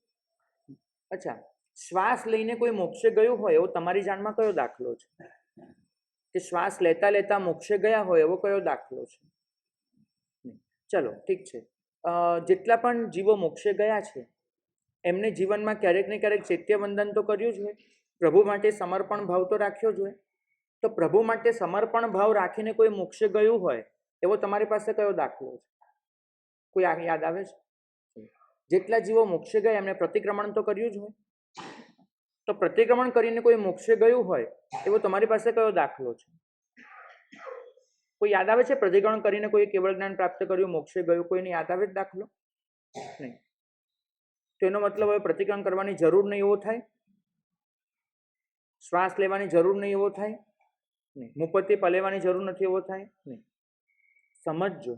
અચ્છા, શ્વાસ લઈને કોઈ મોક્ષે ગયું હોય એવો તમારી જાણમાં કયો દાખલો છે? કે શ્વાસ લેતા લેતા મોક્ષે ગયા હોય એવો કયો દાખલો છે? ચલો ઠીક છે. જેટલા પણ જીવો મોક્ષે ગયા છે એમને જીવનમાં ક્યારેક ને ક્યારેક ચૈત્યવંદન તો કર્યું જ હોય, પ્રભુ માટે સમર્પણ ભાવ તો રાખ્યો જ હોય. તો પ્રભુ માટે સમર્પણ ભાવ રાખીને કોઈ મોક્ષે ગયું હોય એવો તમારી પાસે કયો દાખલો છે? કોઈ યાદ આવે છે? જેટલા જીવો મોક્ષે ગયા એમને પ્રતિક્રમણ તો કર્યું જ હોય. તો પ્રતિક્રમણ કરીને કોઈ મોક્ષે ગયું હોય એવો તમારી પાસે કયો દાખલો છે? કોઈ યાદ આવે છે? પ્રતિક્રમણ કરીને કોઈ કેવળ જ્ઞાન પ્રાપ્ત કર્યું, મોક્ષે ગયું, કોઈને યાદ આવે જ દાખલો? નહીં. તો એનો મતલબ હવે પ્રતિક્રમણ કરવાની જરૂર નહીં એવો થાય? શ્વાસ લેવાની જરૂર નહીં એવો થાય? નહીં. મુપત્તિ પલેવાની જરૂર નથી એવો થાય? નહીં. સમજજો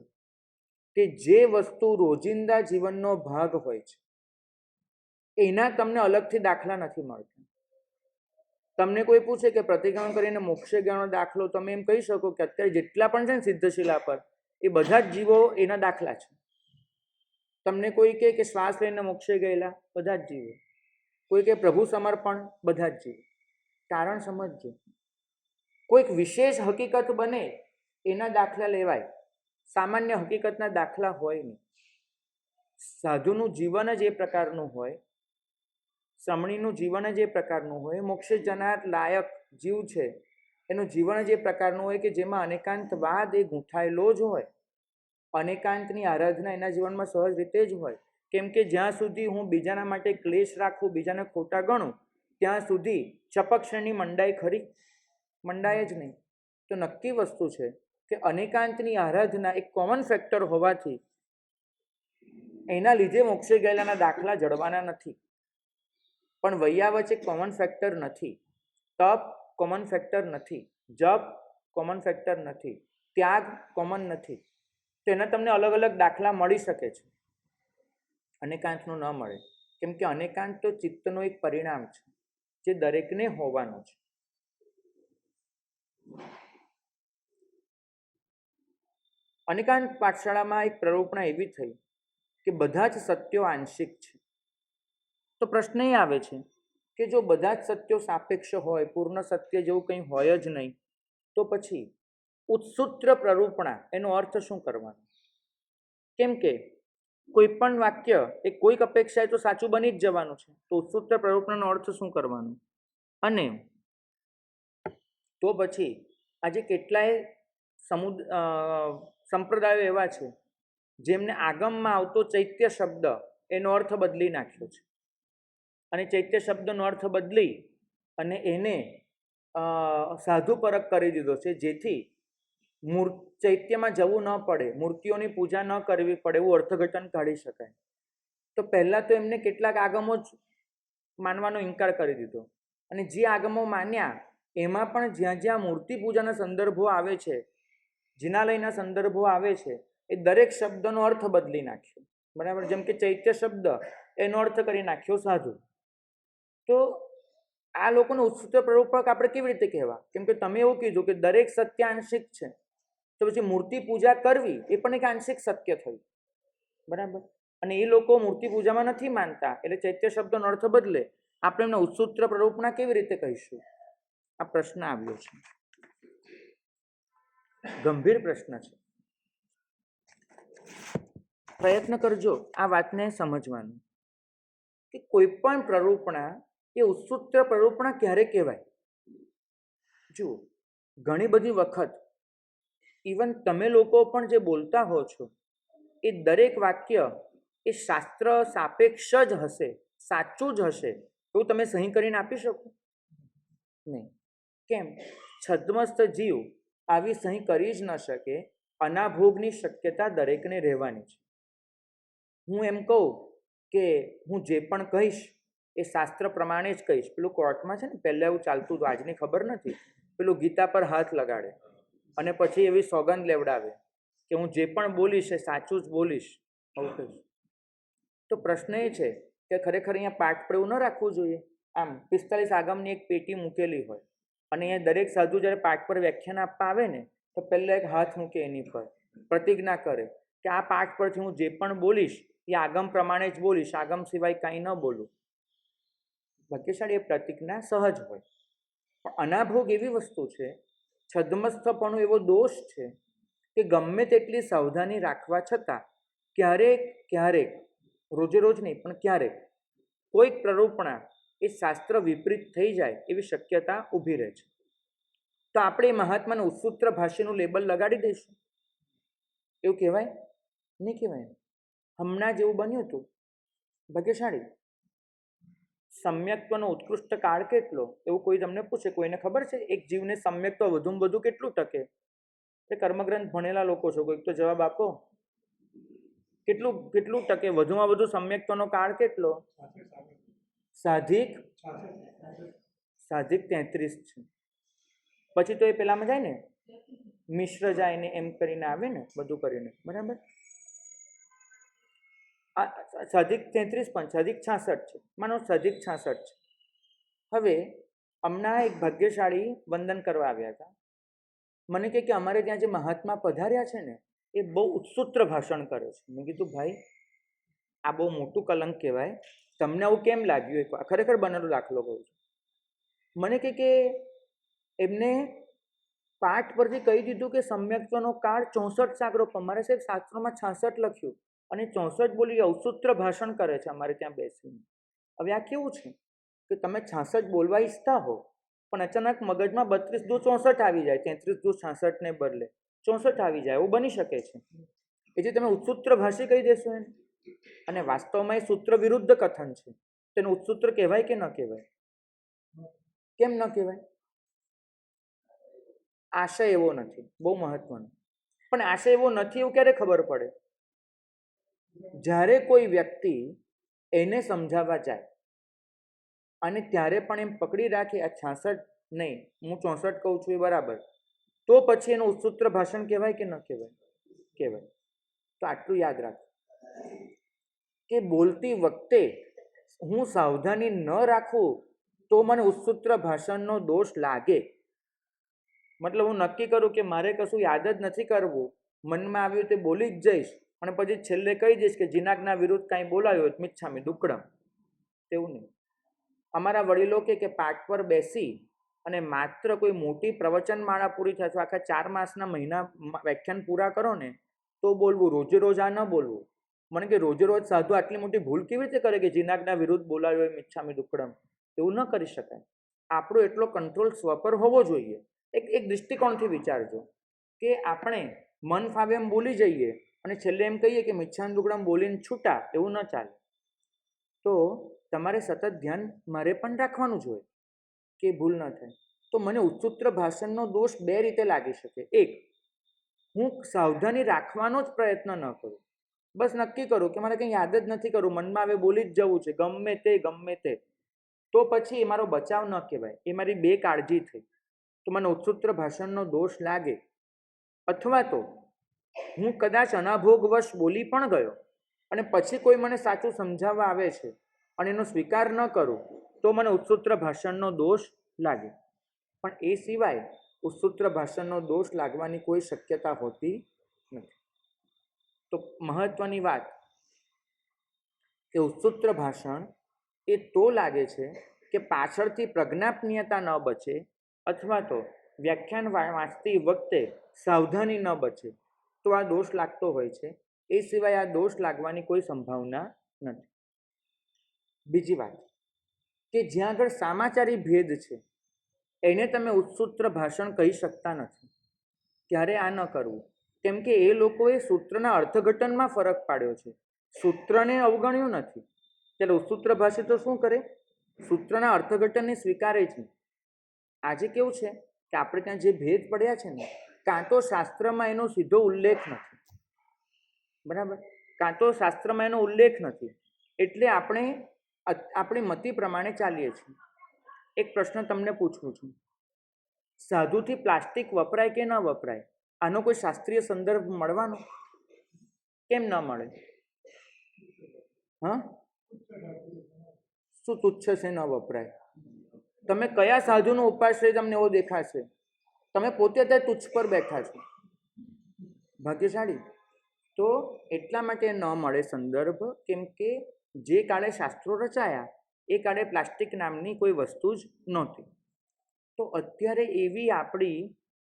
કે જે વસ્તુ રોજિંદા જીવનનો ભાગ હોય છે એના તમને અલગથી દાખલા નથી મળતા. તમને કોઈ પૂછે કે પ્રતિક્રમણ કરીને મોક્ષે ગયાનો દાખલો, તમે એમ કહી શકો કે અત્યારે જેટલા પણ છે ને સિદ્ધશિલા પર એ બધા જ જીવો એના દાખલા છે. તમને કોઈ કહે કે શ્વાસ લઈને મોક્ષે ગયેલા, બધા જ જીવો. કોઈ કે પ્રભુ સમર્પણ, બધા જ જીવો. કારણ સમજજો, કોઈક વિશેષ હકીકત બને એના દાખલા લેવાય, સામાન્ય હકીકતના દાખલા હોય નહીં. સાધુનું જીવન જ એ પ્રકારનું હોય, શ્રમણીનું જીવન જ એ પ્રકારનું હોય, મોક્ષે જનાર લાયક જીવ છે એનું જીવન જ એ પ્રકારનું હોય કે જેમાં અનેકાંતવાદ એ ગૂંથાયેલો જ હોય. અનેકાંતની આરાધના એના જીવનમાં સહજ રીતે જ હોય. કેમ કે જ્યાં સુધી હું બીજાના માટે ક્લેશ રાખું, બીજાને ખોટા ગણું, ત્યાં સુધી ચપક્ષની મંડાઈ ખરી? મંડાય જ નહીં. તો નક્કી વસ્તુ છે કે અનેકાંતની આરાધના એક કોમન ફેક્ટર હોવાથી એના લીધે મોક્ષે ગયેલાના દાખલા જડવાના નથી. પણ વૈયાવચ એક કોમન ફેક્ટર નથી, તપ કોમન ફેક્ટર નથી, જપ કોમન ફેક્ટર નથી, ત્યાગ કોમન નથી. તો એના તમને અલગ અલગ દાખલા મળી શકે છે, અનેકાંતનું ન મળે. કેમ કે અનેકાંત તો ચિત્તનું એક પરિણામ છે જે દરેકને હોવાનું છે. અનેકાંત પાઠશાળામાં એક પ્રરૂપણા એવી થઈ કે બધા જ સત્યો આંશિક છે. તો પ્રશ્ન એ આવે છે કે જો બધા જ સત્યો સાપેક્ષ હોય, પૂર્ણ સત્ય જેવું કંઈ હોય જ નહીં, તો પછી ઉત્સૂત્ર પ્રરૂપણા એનો અર્થ શું કરવાનો? કેમ કે કોઈ પણ વાક્ય એ કોઈક અપેક્ષાએ તો સાચું બની જ જવાનું છે. તો ઉત્સૂત્ર પ્રરૂપણાનો અર્થ શું કરવાનો? અને તો પછી આજે કેટલાય સંપ્રદાયો એવા છે જેમને આગમમાં આવતો ચૈત્ય શબ્દ એનો અર્થ બદલી નાખ્યો છે, અને ચૈત્ય શબ્દનો અર્થ બદલી અને એને સાધુપરક કરી દીધો છે, જેથી ચૈત્યમાં જવું ન પડે, મૂર્તિઓની પૂજા ન કરવી પડે એવું અર્થઘટન કાઢી શકાય. તો પહેલાં તો એમને કેટલાક આગમો જ માનવાનો ઇનકાર કરી દીધો, અને જે આગમો માન્યા એમાં પણ જ્યાં જ્યાં મૂર્તિ પૂજાના સંદર્ભો આવે છે, જિનાલયના સંદર્ભો આવે છે, એ દરેક શબ્દનો અર્થ બદલી નાખ્યો. બરાબર? જેમ કે ચૈત્ય શબ્દ એનો અર્થ કરી નાખ્યો સાધુ. તો આ લોકોનો ઉત્સુત્ર પ્રરૂપક આપણે કેવી રીતે કહેવા? કેમ કે તમે એવું કીધું કે દરેક સત્ય આંશિક છે, તો પછી મૂર્તિ પૂજા કરવી એ પણ એક આંશિક સત્ય થયું. બરાબર? અને એ લોકો મૂર્તિ પૂજામાં નથી માનતા, એટલે ચૈત્ય શબ્દનો અર્થ બદલે. આપણે એમને ઉત્સુત્ર પ્રરૂપણા કેવી રીતે કહીશું? આ પ્રશ્ન આવ્યો છે, ગંભીર પ્રશ્ન છે. પ્રયત્ન કરજો આ વાતને સમજવાનું કે કોઈ પણ પ્રરૂપણા એ ઉત્સુત્ર પ્રરૂપણા ક્યારે કહેવાય. જુઓ, ઘણી બધી વખત ઇવન તમે લોકો પણ જે બોલતા હો છો એ દરેક વાક્ય એ શાસ્ત્ર સાપેક્ષ જ હશે, સાચું જ હશે એવું તમે સહી કરીને આપી શકો નહીં. કેમ? છદ્મસ્થ જીવ આવી સહી કરી જ ન શકે. અનાભોગની શક્યતા દરેકને રહેવાની છે. હું એમ કહું કે હું જે પણ કહીશ એ શાસ્ત્ર પ્રમાણે જ કહીશ. પેલું કોર્ટમાં છે ને પહેલાં એવું ચાલતું હતું, આજની ખબર નથી, પેલું ગીતા પર હાથ લગાડે અને પછી એવી સોગંદ લેવડાવે કે હું જે પણ બોલીશ એ સાચું જ બોલીશ. ઓકે, તો પ્રશ્ન એ છે કે ખરેખર અહીંયા પાઠ પર એવું ન રાખવું જોઈએ. આમ 45 આગમની એક પેટી મૂકેલી હોય અને અહીંયા દરેક સાધુ જ્યારે પાઠ પર વ્યાખ્યાન આપવા આવે ને તો પહેલાં એક હાથ મૂકે એની પર, પ્રતિજ્ઞા કરે કે આ પાઠ પરથી હું જે પણ બોલીશ એ આગમ પ્રમાણે જ બોલીશ, આગમ સિવાય કાંઈ ન બોલું. ભાગ્યશાળી એ પ્રતિજ્ઞા સહજ હોય. પણ અનાભોગ એવી વસ્તુ છે, છદ્મસ્થપણું એવો દોષ છે કે ગમે તેટલી સાવધાની રાખવા છતાં ક્યારેક રોજે રોજ નહીં પણ ક્યારેક કોઈક પ્રરૂપણા એ શાસ્ત્ર વિપરીત થઈ જાય એવી શક્યતા ઊભી રહે છે. તો આપણે મહાત્માને ઉત્સૂત્ર ભાષ્યનું લેબલ લગાડી દઈશું એવું કહેવાય? નહીં કહેવાય. હમણાં જેવું બન્યું હતું ભાગ્યશાળી, સમ્યક્ત્વનો ઉત્કૃષ્ટ કાળ કેટલો એવું કોઈ તમને પૂછે, કોઈને ખબર છે એક જીવને સમ્યક્ત્વ વધુમાં વધુ કેટલું ટકે? એ કર્મગ્રંથ ભણેલા લોકો છો, કોઈક તો જવાબ આપો. કેટલું ટકે વધુમાં વધુ સમ્યક્ત્વનો કાળ કેટલો? સાધિક 33 છે. પછી તો એ પેલામાં જાય ને, મિશ્ર જાય ને એમ કરીને આવે ને, બધું કરીને, બરાબર. સાધિક 33 પણ સાધિક 66 છે, માનો સાધિક 66 છે. હવે હમણાં એક ભાગ્યશાળી વંદન કરવા આવ્યા હતા. મને કહે કે અમારે ત્યાં જે મહાત્મા પધાર્યા છે ને એ બહુ ઉત્સૂત્ર ભાષણ કરે છે. મેં કીધું ભાઈ આ બહુ મોટું કલંક કહેવાય, તમને આવું કેમ લાગ્યું? ખરેખર બનેલો દાખલો કહું છું. મને કહે કે એમને પાઠ પરથી કહી દીધું કે સમ્યક્ત્વનો કાળ 64 સાગરો, અમારે સાહેબ શાસ્ત્રોમાં 66 લખ્યું અને 64 બોલી અવસૂત્ર ભાષણ કરે છે અમારે ત્યાં બેસીને. હવે આ કેવું છે કે તમે 66 બોલવા ઈચ્છતા હો પણ અચાનક મગજમાં 32 દુ 64 આવી જાય, 33 દુ 66 ને બદલે 64 આવી જાય, એવું બની શકે છે. એટલે તમે ઉત્સૂત્ર ભાષી કહી દેશો એને, અને વાસ્તવમાં એ સૂત્ર વિરુદ્ધ કથન છે. તેનું ઉત્સૂત્ર કહેવાય કે ન કહેવાય? કેમ ન કહેવાય? આશય એવો નથી, બહુ મહત્વનો. પણ આશય એવો નથી એવું ક્યારે ખબર પડે? જ્યારે કોઈ વ્યક્તિ એને સમજાવવા જાય અને ત્યારે પણ એમ પકડી રાખે આ 66 નહીં, હું 64 કહું છું એ બરાબર, તો પછી એનું ઉત્સૂત્ર ભાષણ કહેવાય કે ન કહેવાય? કહેવાય. તો આટલું યાદ રાખો કે બોલતી વખતે હું સાવધાની ન રાખું તો મને ઉત્સૂત્ર ભાષણનો દોષ લાગે. મતલબ હું નક્કી કરું કે મારે કશું યાદ જ નથી કરવું, મનમાં આવ્યું તે બોલી જ જઈશ અને પછી છેલ્લે કહી દઈશ કે જીનાગના વિરુદ્ધ કાંઈ બોલાયો મિચ્છામી દુક્કડમ. તેવું નહીં. અમારા વડીલો કે પાઠ પર બેસી અને માત્ર કોઈ મોટી પ્રવચનમાળા પૂરી થાય તો આખા 4 માસના મહિના વ્યાખ્યાન પૂરા કરો ને તો બોલવું, રોજે રોજ આ ન બોલવું. મને કે રોજે રોજ સાધુ આટલી મોટી ભૂલ કેવી રીતે કરે કે જીનાગના વિરુદ્ધ બોલાવ્યો મિચ્છામી દુક્કડમ? એવું ન કરી શકાય. આપણો એટલો કંટ્રોલ સ્વ પર હોવો જોઈએ. એક દૃષ્ટિકોણથી વિચારજો કે આપણે મન ફાવે એમ બોલી જઈએ અને છેલ્લે એમ કહીએ કે મિચ્છામી દુક્કડમ બોલીને છૂટા, એવું ન ચાલે. તો તમારે સતત ધ્યાન મારે પણ રાખવાનું જોઈએ કે ભૂલ ન થાય. તો મને ઉત્સૂત્ર ભાષણનો દોષ 2 રીતે લાગી શકે. એક, હું સાવધાની રાખવાનો જ પ્રયત્ન ન કરું, બસ નક્કી કરું કે મારે કંઈ યાદ જ નથી કરવું, મનમાં આવે બોલી જ જવું છે ગમે તે, તો પછી એ મારો બચાવ ન કહેવાય, એ મારી બેકાળજી થઈ, તો મને ઉત્સૂત્ર ભાષણનો દોષ લાગે. અથવા તો હું કદાચ અનાભોગવશ બોલી પણ ગયો અને પછી કોઈ મને સાચું સમજાવવા આવે છે અને એનો સ્વીકાર ન કરું તો મને ઉત્સૂત્ર ભાષણનો દોષ લાગે. પણ એ સિવાય ઉત્સૂત્ર ભાષણનો દોષ લાગવાની કોઈ શક્યતા હોતી નથી. તો મહત્વની વાત કે ઉત્સૂત્ર ભાષણ એ તો લાગે છે કે પાછળથી પ્રજ્ઞાપનીયતા ન બચે અથવા તો વ્યાખ્યાન વાંચતી વખતે સાવધાની ન બચે તો આ દોષ લાગતો હોય છે. એ સિવાય આ દોષ લાગવાની કોઈ સંભાવના નથી. બીજી વાત કે જ્યાં આગળ સામાચારી ભેદ છે એને તમે ઉત્સૂત્ર ભાષણ કહી શકતા નથી, ત્યારે આ ન કરવું. કેમ કે એ લોકોએ સૂત્રના અર્થઘટનમાં ફરક પાડ્યો છે, સૂત્રને અવગણ્યું નથી. ત્યારે ઉસૂત્ર ભાષી તો શું કરે? સૂત્રના અર્થઘટનને સ્વીકારે જ નહીં. આજે કેવું છે કે આપણે ત્યાં જે ભેદ પડ્યા છે ને, કાં તો શાસ્ત્રમાં એનો સીધો ઉલ્લેખ નથી, બરાબર, કાં તો શાસ્ત્રમાં એનો ઉલ્લેખ નથી, એટલે આપણે આપણી મતિ પ્રમાણે ચાલીએ છીએ. એક પ્રશ્ન તમને પૂછું છું, સાધુથી પ્લાસ્ટિક વપરાય કે ન વપરાય, આનો કોઈ શાસ્ત્રીય સંદર્ભ મળવાનો? કેમ ન મળે? હા, શું તુચ્છ છે ન વપરાય? તમે કયા સાધુનો ઉપાશ્રય તમને એવો દેખાશે? તમે પોતે ત્યાં તુચ્છ પર બેઠા છો, ભાગ્યશાળી. તો એટલા માટે ન મળે સંદર્ભ, કેમ કે જે કાળે શાસ્ત્રો રચાયા એ કાળે પ્લાસ્ટિક નામની કોઈ વસ્તુ જ નહોતી. તો અત્યારે એવી આપણી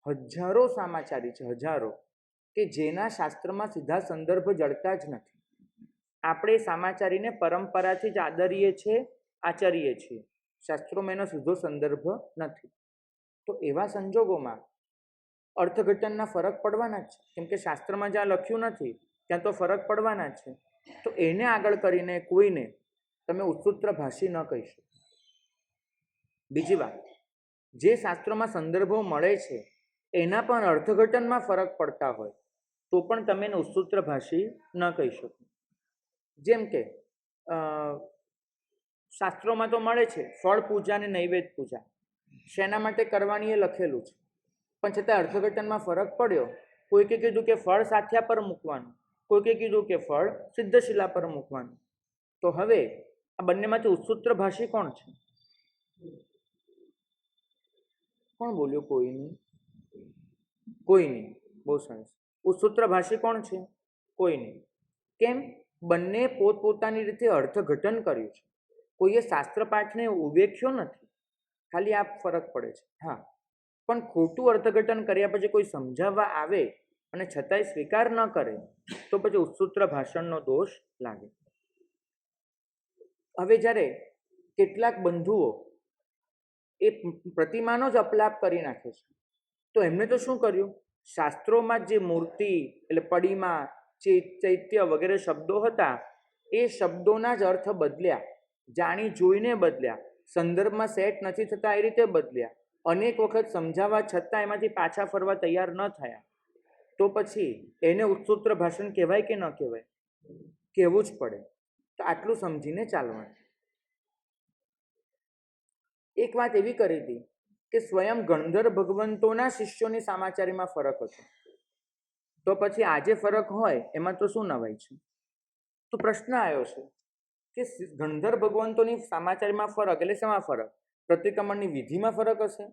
હજારો સમાચારી છે, હજારો, કે જેના શાસ્ત્રમાં સીધા સંદર્ભ જળતા જ નથી. આપણે સમાચારીને પરંપરાથી જ આદરીએ છીએ, આચરીએ છીએ, શાસ્ત્રોમાં એનો સીધો સંદર્ભ નથી. તો એવા સંજોગોમાં અર્થઘટનના ફરક પડવાના જ છે, કેમ કે શાસ્ત્રમાં જ્યાં લખ્યું નથી ત્યાં તો ફરક પડવાના જ છે. તો એને આગળ કરીને કોઈને તમે ઉસૂત્ર ભાષી ન કહી શકો. બીજી વાત, જે શાસ્ત્રોમાં સંદર્ભો મળે છે એના પણ અર્થઘટનમાં ફરક પડતા હોય તો પણ તમે એને ઉસૂત્ર ભાષી ન કહી શકો. જેમ કે શાસ્ત્રોમાં તો મળે છે ફળ પૂજા અને નૈવેદ્ય પૂજા શેના માટે કરવાની એ લખેલું છે, પણ છતાં અર્થઘટનમાં ફરક પડ્યો. કોઈકે કીધું કે ફળ સાથિયા પર મૂકવાનું, કોઈકે કીધું કે ફળ સિદ્ધશિલા પર મૂકવાનું. તો હવે આ બંનેમાંથી ઉસૂત્ર ભાષી કોણ છે? કોણ બોલ્યો? કોઈ નહીં, કોઈ નહીં. બહુ સરસ. ઉસૂત્ર ભાષી કોણ છે? કોઈ નહીં. કેમ? બંને પોતપોતાની રીતે અર્થઘટન કર્યું છે, કોઈએ શાસ્ત્ર પાઠને ઉવેખ્યો નથી, ખાલી આ ફરક પડે છે. હા, પણ ખોટું અર્થઘટન કર્યા પછી કોઈ સમજાવવા આવે અને છતાંય સ્વીકાર ન કરે તો પછી ઉસૂત્ર ભાષણનો દોષ લાગે. હવે જ્યારે કેટલાક બંધુઓ એ પ્રતિમાનો જ અપલાપ કરી નાખે છે, તો એમને તો શું કર્યું? શાસ્ત્રોમાં જે મૂર્તિ એટલે પડીમાં, ચૈત્ય વગેરે શબ્દો હતા એ શબ્દોના જ અર્થ બદલ્યા, જાણી જોઈને બદલ્યા, સંદર્ભમાં સેટ નથી થતા એ રીતે બદલ્યા, અનેક વખત સમજાવવા છતાં એમાંથી પાછા ફરવા તૈયાર ન થયા. તો પછી એને ઉસૂત્ર ભાષણ કહેવાય કે ન કહેવાય? કહેવું જ પડે. તો આટલું સમજીને ચાલવાનું. એક વાત એવી કરી હતી કે સ્વયં ગણધર ભગવંતોના શિષ્યોની સમાચારીમાં ફરક હતો, તો પછી આજે ફરક હોય એમાં તો શું નવાય છે? તો પ્રશ્ન આવ્યો છે કે ગણધર ભગવંતોની સમાચારીમાં ફરક એટલે શેમાં ફરક? પ્રતિક્રમણની વિધિમાં ફરક હશે,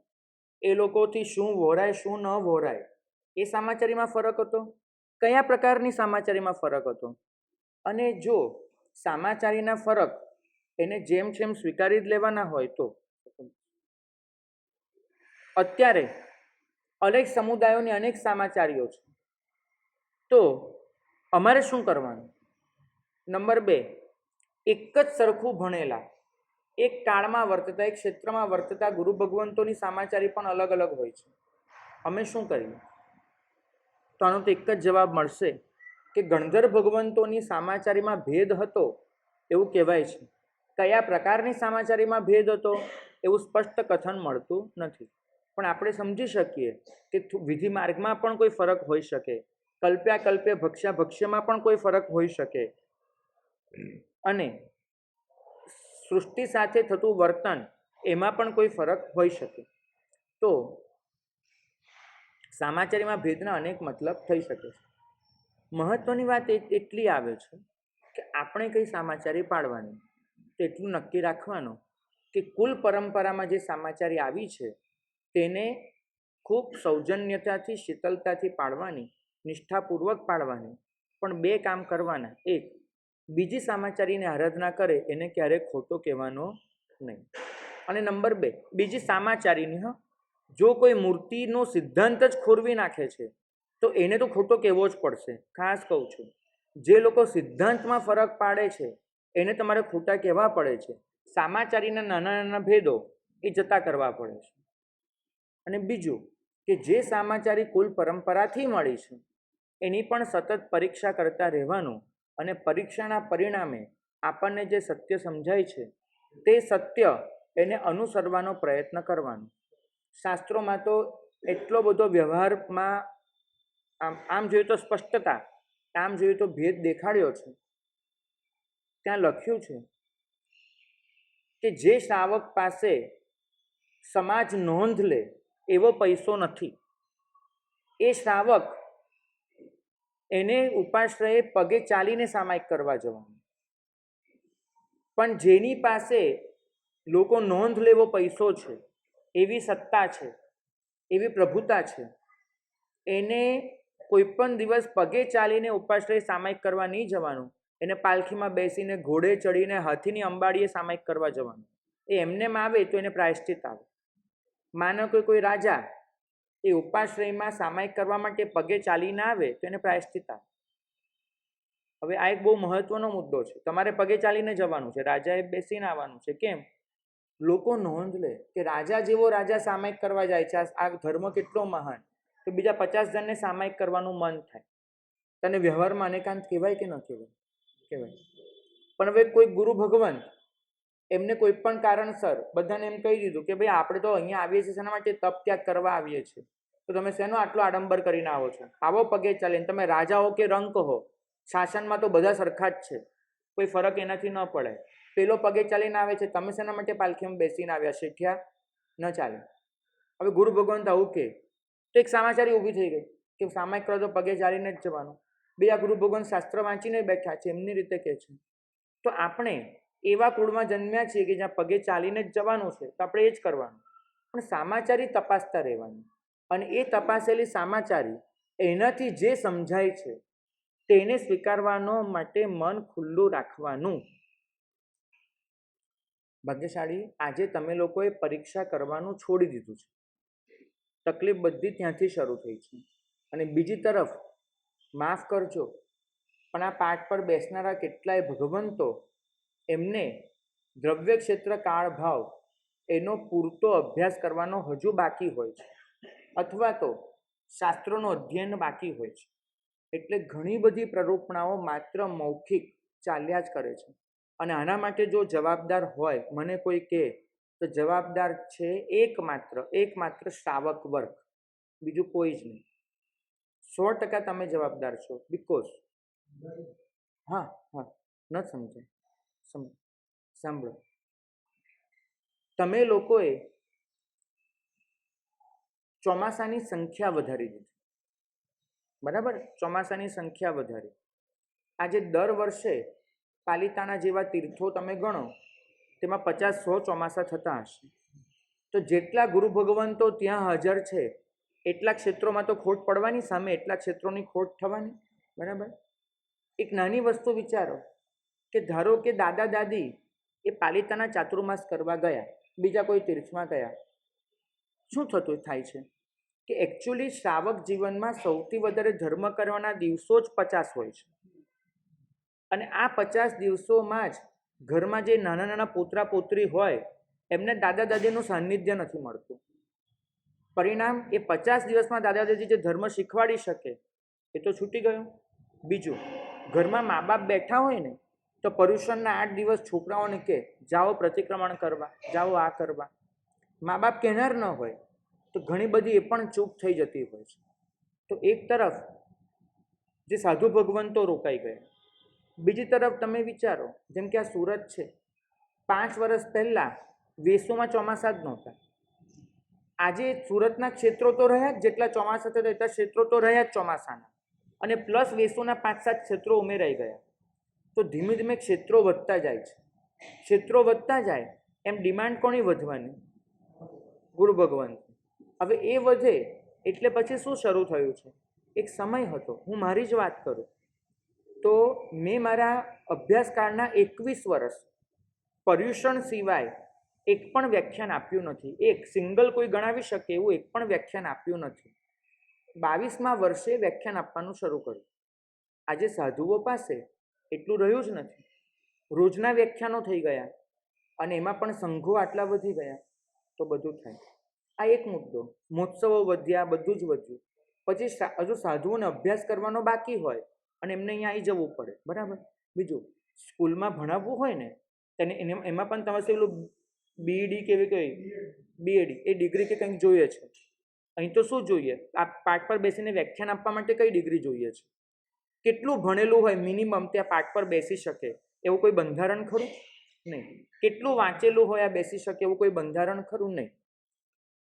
એ લોકોથી શું વહોરાય શું ન વહોરાય એ સમાચારીમાં ફરક હતો. કયા પ્રકારની સમાચારીમાં ફરક હતો? અને જો સમાચારીના ફરક એને જેમ જેમ સ્વીકારી જ લેવાના હોય તો અત્યારે અનેક સમુદાયોની અનેક સમાચારીઓ છે, તો અમારે શું કરવાનું? નંબર 2, એક જ સરખું ભણેલા, એક કાળમાં વર્તતા, એક ક્ષેત્રમાં વર્તતા ગુરુ ભગવંતોની સમાચારી પણ અલગ અલગ હોય છે. અમે શું કરીએ? તો આનો તો એક જ જવાબ મળશે કે ગણધર ભગવંતોની સમાચારીમાં ભેદ હતો એવું કહેવાય છે. કયા પ્રકારની સમાચારીમાં ભેદ હતો એવું સ્પષ્ટ કથન મળતું નથી, પણ આપણે સમજી શકીએ કે વિધિ માર્ગમાં પણ કોઈ ફરક હોઈ શકે, કલ્પ્યા કલ્પે ભક્ષ્યા ભક્ષ્યમાં પણ કોઈ ફરક હોઈ શકે, અને સૃષ્ટિ સાથે થતું વર્તન એમાં પણ કોઈ ફરક હોઈ શકે. તો સમાચારીમાં ભેદના અનેક મતલબ થઈ શકે છે. મહત્વની વાત એટલી આવે છે કે આપણે કઈ સમાચારી પાડવાની, તો એટલું નક્કી રાખવાનું કે કુલ પરંપરામાં જે સમાચારી આવી છે તેને ખૂબ સૌજન્યતાથી, શીતલતાથી પાડવાની, નિષ્ઠાપૂર્વક પાડવાની, પણ 2 કામ કરવાના. એક, બીજી સમાચારીને આરાધના કરે એને ક્યારેય ખોટો કહેવાનો નહીં. અને નંબર 2, બીજી સમાચારીની જો કોઈ મૂર્તિનો સિદ્ધાંત જ ખોરવી નાખે છે તો એને તો ખોટો કહેવો જ પડશે. ખાસ કહું છું, જે લોકો સિદ્ધાંતમાં ફરક પાડે છે એને તમારે ખોટા કહેવા પડે છે. સમાચારીના નાના નાના ભેદો એ જતા કરવા પડે છે. અને બીજું કે જે સમાચારી કુલ પરંપરાથી મળી છે એની પણ સતત પરીક્ષા કરતા રહેવાનું અને પરીક્ષાના પરિણામે આપણને જે સત્ય સમજાય છે તે સત્ય એને અનુસરવાનો પ્રયત્ન કરવાનો. શાસ્ત્રોમાં તો એટલો બધો વ્યવહારમાં આમ જોઈએ તો સ્પષ્ટતા, આમ જોઈએ તો ભેદ દેખાડ્યો છે. ત્યાં લખ્યું છે કે જે શ્રાવક પાસે સમાજ નોંધ લે એવો પૈસો નથી. એ શ્રાવક એને ઉપાશ્રયે પગે ચાલીને સામાયિક કરવા જવાનું. પણ જેની પાસે લોકો નોંધ લેવો પૈસો છે, એવી સત્તા છે, એવી પ્રભુતા છે, એને કોઈ પણ દિવસ પગે ચાલીને ઉપાશ્રય સામાયિક કરવા નહીં જવાનું. એને પાલખીમાં બેસીને ઘોડે ચડીને હાથીની અંબાડીએ સામાયિક કરવા જવાનું. એ એમનેમ આવે તો એને પ્રાયશ્ચિત આવે. માનો કે કોઈ રાજા એ ઉપાશ્રયમાં સામાયિક કરવા માટે પગે ચાલીને આવે તો એને પ્રાયશ્ચિત આવે. હવે આ એક બહુ મહત્વનો મુદ્દો છે. તમારે પગે ચાલીને જવાનું છે, રાજાએ બેસીને આવવાનું છે. કેમ? લોકો નોંધ લે કે રાજા જેવો રાજા સામાયિક કરવા જાય છે, આ ધર્મ કેટલો મહાન, તો બીજા 50 જણને સામાયિક કરવાનું મન થાય. તને વ્યવહારમાં અનેકાંત કહેવાય કે ન કહેવાય? કહેવાય. પણ હવે કોઈ ગુરુ ભગવાન એમને કોઈ પણ કારણસર બધાને એમ કહી દીધું કે ભાઈ આપણે તો અહીંયા આવીએ છીએ શેના માટે? તપ ત્યાગ કરવા આવીએ છીએ. તો તમે શેનો આટલો આડંબર કરીને આવો છો? આવો પગે ચાલીને. તમે રાજા હો કે રંક હો, શાસનમાં તો બધા સરખા જ છે, કોઈ ફરક એનાથી ન પડે. પેલો પગે ચાલીને આવે છે, તમે શેના માટે પાલખીમાં બેસીને આવ્યા? શેઠિયા ન ચાલે. હવે ગુરુ ભગવાન તો આવું કે તો એક સમાચારી ઊભી થઈ ગઈ કે સામાયિક કરો તો પગે ચાલીને જ જવાનું. બીજા ગુરુ ભગવાન શાસ્ત્ર વાંચીને બેઠા છે, એમની રીતે કહે છે. તો આપણે એવા કુળમાં જન્મ્યા છીએ કે જ્યાં પગે ચાલીને જ જવાનું છે, તો આપણે એ જ કરવાનું. પણ સામાચારી તપાસતા રહેવાનું. અને એ તપાસેલી સામાચારી એનાથી જે સમજાય છે તેને સ્વીકારવાનો માટે મન ખુલ્લું રાખવાનું. ભાગ્યશાળી આજે તમે લોકોએ પરીક્ષા કરવાનું છોડી દીધું છે. તકલીફ બધી ત્યાંથી શરૂ થઈ છે. અને બીજી તરફ માફ કરજો પણ આ પાઠ પર બેસનારા કેટલાય ભગવંતો એમને દ્રવ્ય ક્ષેત્ર કાળ ભાવ એનો પૂરતો અભ્યાસ કરવાનો હજુ બાકી હોય છે, અથવા તો શાસ્ત્રોનું અધ્યયન બાકી હોય છે. એટલે ઘણી બધી પ્રરૂપણાઓ માત્ર મૌખિક ચાલ્યા જ કરે છે. અને આના માટે જો જવાબદાર હોય, મને કોઈ કહે તો જવાબદાર છે એકમાત્ર શ્રાવક વર્ગ, બીજું કોઈ જ નહીં. 100% તમે જવાબદાર છો. બિકોઝ હા ન સમજાય, સાંભળો, તમે લોકોએ ચોમાસાની સંખ્યા વધારી દીધી, બરાબર? ચોમાસાની સંખ્યા વધારી. આજે દર વર્ષે પાલિતાણા જેવા તીર્થો તમે ગણો તેમાં 50-100 ચોમાસા થતા હશે. તો જેટલા ગુરુ ભગવંતો ત્યાં હાજર છે એટલા ક્ષેત્રોમાં તો ખોટ પડવાની, સામે એટલા ક્ષેત્રોની ખોટ થવાની, બરાબર? એક નાની વસ્તુ વિચારો કે ધારો કે દાદા દાદી એ પાલિતાણા ચાતુર્માસ કરવા ગયા, બીજા કોઈ તીર્થમાં ગયા, શું થાય છે કે એકચ્યુઅલી શ્રાવક જીવનમાં સૌથી વધારે ધર્મ કરવાના દિવસો જ 50 હોય છે. અને આ 50 દિવસોમાં જ ઘરમાં જે નાના નાના પોતરા પોતરી હોય એમને દાદા દાદીનું સાનિધ્ય નથી મળતું. પરિણામ એ 50 દિવસમાં દાદા દાદી જે ધર્મ શીખવાડી શકે એ તો છૂટી ગયો. બીજું, ઘરમાં મા બાપ બેઠા હોય ને તો પર્યુષણના 8 દિવસ છોકરાઓને કે જાઓ પ્રતિક્રમણ કરવા, જાઓ આ કરવા. મા બાપ કહેનાર ન હોય તો ઘણી બધી એ પણ ચૂક થઈ જતી હોય છે. તો એક તરફ જે સાધુ ભગવંતો રોકાઈ ગયા, બીજી તરફ તમે વિચારો જેમ કે આ સુરત છે, 5 વર્ષ પહેલાં વેસુમાં ચોમાસા જ નહોતા. આજે સુરતના ક્ષેત્રો તો રહ્યા જ, જેટલા ચોમાસા થતા એટલા ક્ષેત્રો તો રહ્યા જ ચોમાસાના, અને પ્લસ વેસુના 5-7 ક્ષેત્રો ઉમેરાઈ ગયા. તો ધીમે ધીમે ક્ષેત્રો વધતા જાય છે. ક્ષેત્રો વધતા જાય એમ ડિમાન્ડ કોની વધવાની? ગુરુ ભગવાન. હવે એ વધે એટલે પછી શું શરૂ થયું છે? એક સમય હતો, હું મારી જ વાત કરું તો મેં મારા અભ્યાસકાળના 21 વર્ષ પર્યુષણ સિવાય એક પણ વ્યાખ્યાન આપ્યું નથી. એક સિંગલ કોઈ ગણાવી શકે એવું એક પણ વ્યાખ્યાન આપ્યું નથી. 22મા વર્ષે વ્યાખ્યાન આપવાનું શરૂ કર્યું. આજે સાધુઓ પાસે એટલું રહ્યું જ નથી. રોજના વ્યાખ્યાનો થઈ ગયા અને એમાં પણ સંઘો આટલા વધી ગયા તો બધું થાય. આ એક મુદ્દો. મહોત્સવો વધ્યા, બધું જ વધ્યું, પછી હજુ સાધુઓને અભ્યાસ કરવાનો બાકી હોય અને એમને અહીંયા આવી જવું પડે, બરાબર. બીજું, સ્કૂલમાં ભણાવવું હોય ને તેને એમાં પણ તમારે પેલું બીઈડી કેવી કઈ બીએડી એ ડિગ્રી કે કંઈક જોઈએ છે. અહીં તો શું જોઈએ? આ પાઠ પર બેસીને વ્યાખ્યાન આપવા માટે કઈ ડિગ્રી જોઈએ છે? કેટલું ભણેલું હોય મિનિમમ ત્યાં પાઠ પર બેસી શકે એવું કોઈ બંધારણ ખરું? નહીં. કેટલું વાંચેલું હોય આ બેસી શકે એવું કોઈ બંધારણ ખરું? નહીં.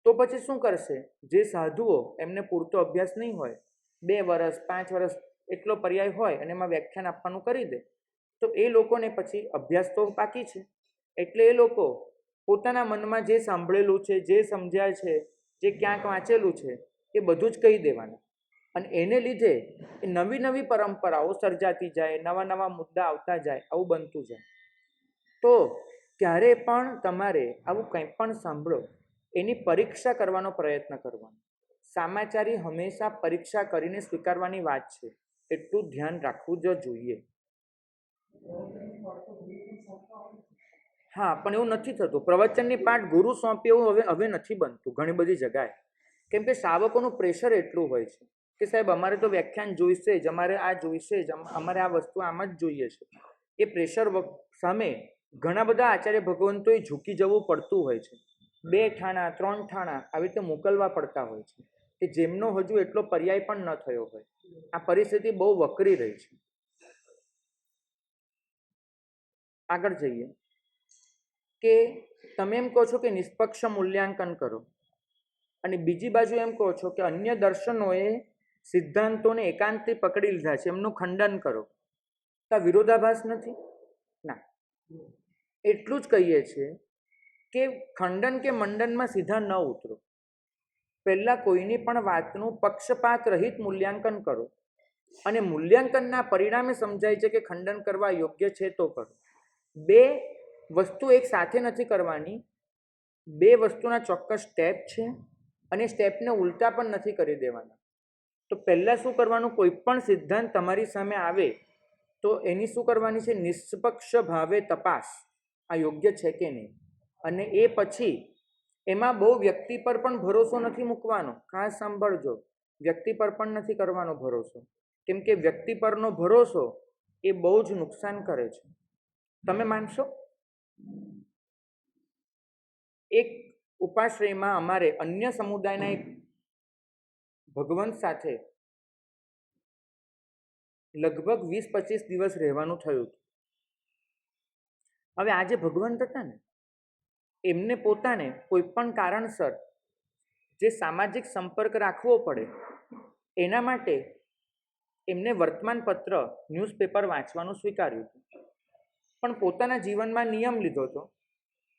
તો પછી શું કરશે? જે સાધુઓ એમને પૂરતો અભ્યાસ નહીં હોય, 2 વર્ષ 5 વર્ષ એટલો પર્યાય હોય અને એમાં વ્યાખ્યાન આપવાનું કરી દે, તો એ લોકોને પછી અભ્યાસ તો બાકી છે. એટલે એ લોકો પોતાના મનમાં જે સાંભળેલું છે, જે સમજ્યા છે, જે ક્યાંક વાંચેલું છે એ બધું જ કહી દેવાના. અને એને લીધે એ નવી નવી પરંપરાઓ સર્જાતી જાય, નવા નવા મુદ્દા આવતા જાય, આવું બનતું જાય. તો ક્યારે પણ તમારે આવું કંઈ પણ સાંભળો એની પરીક્ષા કરવાનો પ્રયત્ન કરવાનો. સમાચારી હંમેશા પરીક્ષા કરીને સ્વીકારવાની વાત છે, એટલું ધ્યાન રાખવું જ જોઈએ. હા, પણ એવું નથી થતું. પ્રવચનની પાઠ ગુરુ સોંપે એવું હવે નથી બનતું ઘણી બધી જગાએ. કેમ કે શ્રાવકોનું પ્રેશર એટલું હોય છે કે સાહેબ અમારે તો વ્યાખ્યાન જોઈશે જ, અમારે આ જોઈશે જ, અમારે આ વસ્તુ આમ જ જોઈએ છે. એ પ્રેશર સામે ઘણા બધા આચાર્ય ભગવંતોએ ઝૂકી જવું પડતું હોય છે. 2 ઠાણા 3 ઠાણા આવી રીતે મોકલવા પડતા હોય છે કે જેમનો હજુ એટલો પર્યાય પણ ન થયો હોય. આ પરિસ્થિતિ બહુ વકરી રહી છે. આગળ જઈએ કે તમે એમ કહો છો કે નિષ્પક્ષ મૂલ્યાંકન કરો અને બીજી બાજુ એમ કહો છો કે અન્ય દર્શનોએ સિદ્ધાંતોને એકાંતથી પકડી લીધા છે, એમનું ખંડન કરો. તો આ વિરોધાભાસ નથી? ના. એટલું જ કહીએ છીએ કે ખંડન કે મંડનમાં સીધા ન ઉતરો. પહેલાં કોઈની પણ વાતનું પક્ષપાત રહિત મૂલ્યાંકન કરો અને મૂલ્યાંકનના પરિણામે સમજાય છે કે ખંડન કરવા યોગ્ય છે તો કરો. 2 વસ્તુ એક સાથે નથી કરવાની. 2 વસ્તુના ચોક્કસ સ્ટેપ છે અને સ્ટેપને ઉલટા પણ નથી કરી દેવાના. તો પહેલાં શું કરવાનું? કોઈ પણ સિદ્ધાંત તમારી સામે આવે તો એની શું કરવાની છે? નિષ્પક્ષ ભાવે તપાસ, આ યોગ્ય છે કે નહીં. અને એ પછી એમાં બહુ વ્યક્તિ પર પણ ભરોસો નથી મૂકવાનો. ખાસ સાંભળજો, વ્યક્તિ પર પણ નથી કરવાનો ભરોસો. કેમ કે વ્યક્તિ પરનો ભરોસો એ બહુ જ નુકસાન કરે છે. તમે માનશો, એક ઉપાશ્રયમાં અમારે અન્ય સમુદાયના એક ભગવંત સાથે લગભગ 20-25 દિવસ રહેવાનું થયું હતું. હવે આ જે ભગવંત હતા ને એમને પોતાને કોઈ પણ કારણસર જે સામાજિક સંપર્ક રાખવો પડે એના માટે એમને વર્તમાનપત્ર ન્યૂઝપેપર વાંચવાનું સ્વીકાર્યું હતું. પણ પોતાના જીવનમાં નિયમ લીધો હતો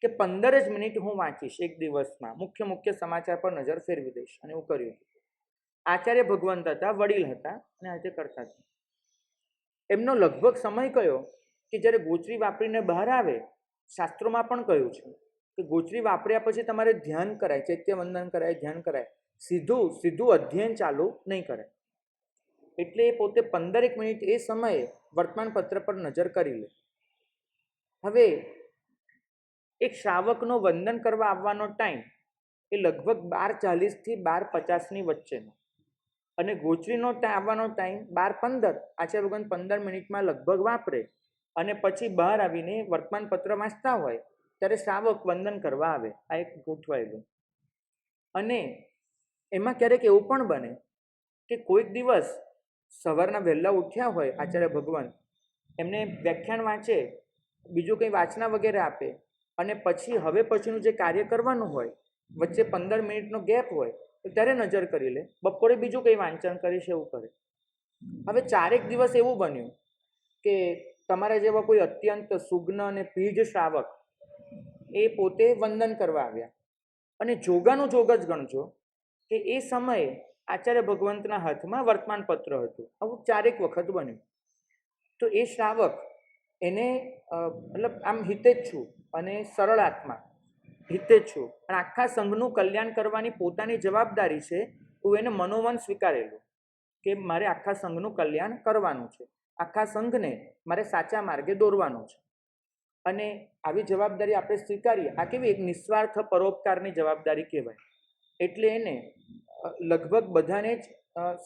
કે 15 જ મિનિટ હું વાંચીશ એક દિવસમાં, મુખ્ય સમાચાર પર નજર ફેરવી દઈશ, અને એવું કર્યું. આચાર્ય ભગવંત હતા, વડીલ હતા અને આજે કરતા હતા. એમનો લગભગ સમય કયો કે જ્યારે ગોચરી વાપરીને બહાર આવે, શાસ્ત્રોમાં પણ કહ્યું છે કે ગોચરી વાપર્યા પછી તમારે ધ્યાન કરાય, ચૈત્ય વંદન કરાય, ધ્યાન કરાય, સીધું અધ્યયન ચાલુ નહીં કરાય. એટલે એ પોતે 15 મિનિટ એ સમયે વર્તમાનપત્ર પર નજર કરી લે. હવે એક શ્રાવકનો વંદન કરવા આવવાનો ટાઈમ એ લગભગ 12:40 થી 12:50ની વચ્ચેનો, અને ગોચરીનો આવવાનો ટાઈમ 12:15. આચાર્ય ભગવાન 15 મિનિટમાં લગભગ વાપરે અને પછી બહાર આવીને વર્તમાનપત્ર વાંચતા હોય ત્યારે શ્રાવક વંદન કરવા આવે. આ એક ગોઠવાયેલું. અને એમાં ક્યારેક એવું પણ બને કે કોઈક દિવસ સવારના વહેલા ઉઠ્યા હોય આચાર્ય ભગવાન, એમને વ્યાખ્યાન વાંચે, બીજું કંઈ વાંચના વગેરે આપે, અને પછી પછીનું જે કાર્ય કરવાનું હોય વચ્ચે 15 મિનિટનો ગેપ હોય તો ત્યારે નજર કરી લે, બપોરે બીજું કંઈ વાંચન કરીશ એવું કરે. હવે 4 દિવસ એવું બન્યું કે તમારા જેવા કોઈ અત્યંત સુગ્ન અને પીઢ શ્રાવક એ પોતે વંદન કરવા આવ્યા, અને જોગાનું જોગ જ ગણજો કે એ સમયે આચાર્ય ભગવંતના હાથમાં વર્તમાનપત્ર હતું. આવું 4 વખત બન્યું. તો એ શ્રાવક એને મતલબ આમ હિતેચ્છુ અને સરળ આત્મા, હિતેચ્છુ અને આખા સંઘનું કલ્યાણ કરવાની પોતાની જવાબદારી છે એવું એને મનોમન સ્વીકારેલું કે મારે આખા સંઘનું કલ્યાણ કરવાનું છે, આખા સંઘને મારે સાચા માર્ગે દોરવાનું છે. અને આવી જવાબદારી આપણે સ્વીકારીએ, આ કેવી એક નિસ્વાર્થ પરોપકારની જવાબદારી કહેવાય. એટલે એને લગભગ બધાને જ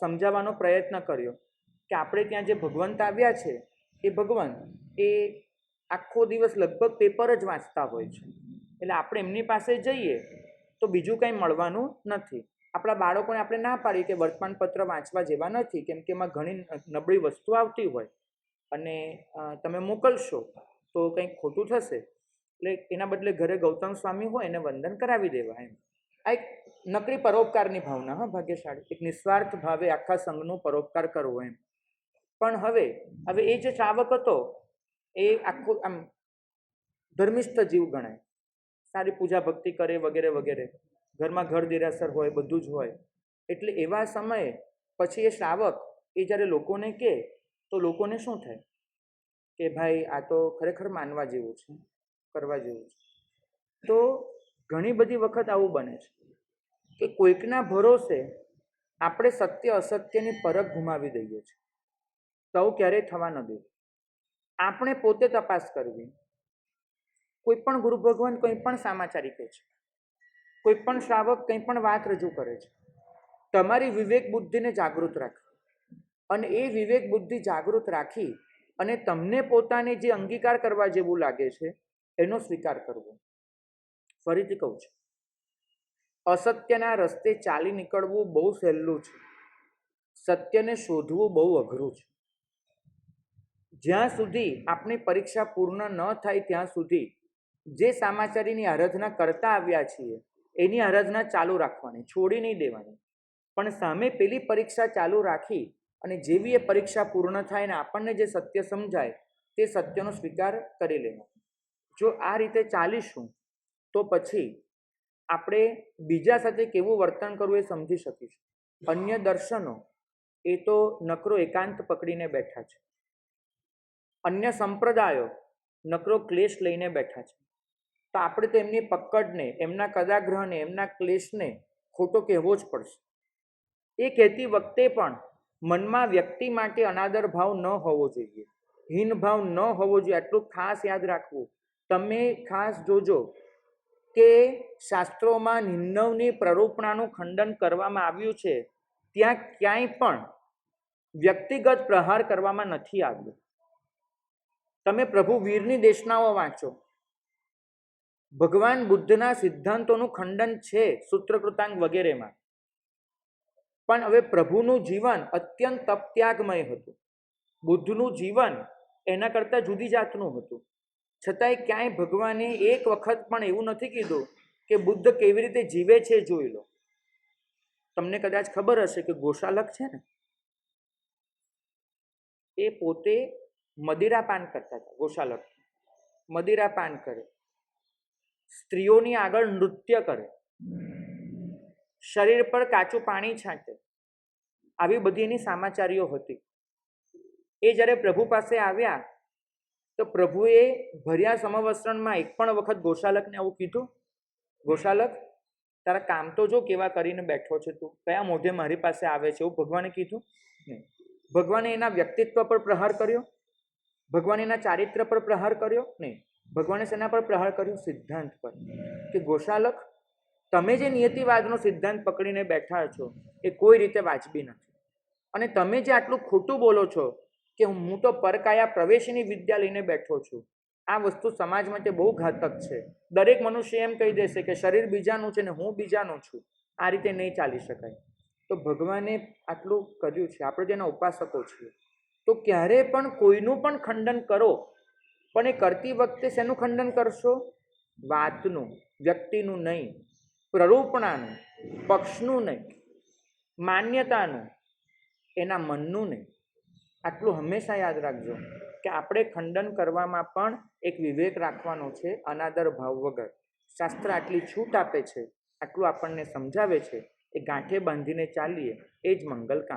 સમજાવવાનો પ્રયત્ન કર્યો કે આપણે ત્યાં જે ભગવંત આવ્યા છે એ ભગવંત એ આખો દિવસ લગભગ પેપર જ વાંચતા હોય છે, એટલે આપણે એમની પાસે જઈએ તો બીજું કંઈ મળવાનું નથી. આપણા બાળકોને આપણે ના પાડીએ કે વર્તમાનપત્ર વાંચવા જેવા નથી, કેમ કે એમાં ઘણી નબળી વસ્તુ આવતી હોય અને તમે મોકલશો તો કંઈક ખોટું થશે, એટલે એના બદલે ઘરે ગૌતમ સ્વામી હોય એને વંદન કરાવી દેવા. એમ આ એક નકરી પરોપકારની ભાવના, હા ભાગ્યશાળી, એક નિસ્વાર્થ ભાવે આખા સંઘનો પરોપકાર કરવો એમ. પણ હવે એ જે શ્રાવક હતો એ આખું આમ ધર્મિષ્ઠ જીવ ગણાય, સારી પૂજા ભક્તિ કરે વગેરે વગેરે, ઘરમાં ઘર દેરાસર હોય, બધું જ હોય. એટલે એવા સમયે પછી એ શ્રાવક એ જ્યારે લોકોને કહે તો લોકોને શું થાય કે ભાઈ આ તો ખરેખર માનવા જેવું છે, કરવા જેવું છે. તો ઘણી બધી વખત આવું બને છે કે કોઈકના ભરોસે આપણે સત્ય અસત્યની પરખ ગુમાવી દઈએ છીએ. તો ક્યારેય થવા ન દેવું. આપણે પોતે તપાસ કરવી. કોઈ પણ ગુરુ ભગવાન કંઈ પણ સામાચારી કહે છે, કોઈ પણ શ્રાવક કંઈ પણ વાત રજૂ કરે છે, તમારી વિવેક બુદ્ધિને જાગૃત રાખવી, અને એ વિવેક બુદ્ધિ જાગૃત રાખી અને તમને પોતાને જે અંગીકાર કરવા જેવું લાગે છે એનો સ્વીકાર કરવો. ફરીથી કહું છું, અસત્યના રસ્તે ચાલી નીકળવું બહુ સહેલું છે, સત્યને શોધવું બહુ અઘરું છે. જ્યાં સુધી આપણી પરીક્ષા પૂર્ણ ન થાય ત્યાં સુધી જે સામાચારીની આરાધના કરતા આવ્યા છીએ એની આરાધના ચાલુ રાખવાની, છોડી નહીં દેવાની. પણ સામે પેલી પરીક્ષા ચાલુ રાખી અને જેવી એ પરીક્ષા પૂર્ણ થાય ને આપણને જે સત્ય સમજાય તે સત્યનો સ્વીકાર કરી લેવાનો. જો આ રીતે ચાલીશું તો પછી આપણે બીજા સાથે કેવું વર્તન કરવું એ સમજી શકીશું. અન્ય દર્શનો એ તો નકરો એકાંત પકડીને બેઠા છે, અન્ય સંપ્રદાયો નકરો ક્લેશ લઈને બેઠા છે. તો આપણે તો એમની પકડને, એમના કદાગ્રહને, એમના ક્લેશને ખોટો કહેવો જ પડશે. એ કહેતી વખતે પણ મનમાં વ્યક્તિ માટે અનાદર ભાવ ન હોવો જોઈએ, હીન ભાવ ન હોવો જોઈએ. આટલું ખાસ યાદ રાખવું. તમે ખાસ જોજો કે શાસ્ત્રોમાં નિંદવની પ્રરૂપણાનું ખંડન કરવામાં આવ્યું છે, ત્યાં ક્યાંય પણ વ્યક્તિગત પ્રહાર કરવામાં નથી આવ્યો. તમે પ્રભુ વીરની દેશનાઓ વાંચો, ભગવાન બુદ્ધના સિદ્ધાંતોનું ખંડન છે સૂત્રકૃતાંગ વગેરેમાં. પણ હવે પ્રભુનું જીવન અત્યંત તપત્યાગમય હતું, બુદ્ધનું જીવન એના કરતાં જુદી જાતનું હતું. છતાંય ક્યાંય ભગવાને એક વખત પણ એવું નથી કીધું કે બુદ્ધ કેવી રીતે જીવે છે જોઈ લો. તમને કદાચ ખબર હશે કે ગોશાલક છે ને, એ પોતે મદિરાપાન કરતા હતા. ગોશાલક મદિરાપાન કરે, સ્ત્રીઓની આગળ નૃત્ય કરે, શરીર પર કાચું પાણી છાંટે, આવી બધી એની સામાચારીઓ હતી. એ જ્યારે પ્રભુ પાસે આવ્યા તો પ્રભુએ ભર્યા સમવસ્ત્રણમાં એક પણ વખત ગોશાલકને આવું કીધું, ગોશાલક તારા કામ તો જો કેવા કરીને બેઠો છે, તું કયા મોઢે મારી પાસે આવે છે, એવું ભગવાને કીધું નહીં. ભગવાને એના વ્યક્તિત્વ પર પ્રહાર કર્યો, ભગવાને એના ચારિત્ર પર પ્રહાર કર્યો નહીં. ભગવાને શેના પર પ્રહાર કર્યો? સિદ્ધાંત પર. કે ગોશાલક તમે જે નિયતિવાદનો સિદ્ધાંત પકડીને બેઠા છો એ કોઈ રીતે વાજબી નથી, અને તમે જે આટલું ખોટું બોલો છો કે હું તો પરકાયા પ્રવેશની વિદ્યા લઈને બેઠો છું, આ વસ્તુ સમાજ માટે બહુ ઘાતક છે. દરેક મનુષ્ય એમ કહી દેશે કે શરીર બીજાનું છે ને હું બીજાનો છું. આ રીતે નહીં ચાલી શકાય. તો ભગવાને આટલું કર્યું છે, આપણે જેના ઉપાસકો છીએ. તો ક્યારે પણ કોઈનું પણ ખંડન કરો, પણ એ કરતી વખતે શેનું ખંડન કરશો? વાતનું, વ્યક્તિનું નહીં, પ્રરૂપણાનું, પક્ષનું નહીં, માન્યતાનું, એના મનનું નહીં. આટલું હંમેશા યાદ રાખજો કે આપણે ખંડન કરવામાં પણ એક વિવેક રાખવાનો છે, અનાદર ભાવ વગર. શાસ્ત્ર આટલી છૂટ આપે છે, આટલું આપણને સમજાવે છે, એ ગાંઠે બાંધીને ચાલીએ એ જ મંગલ કામ.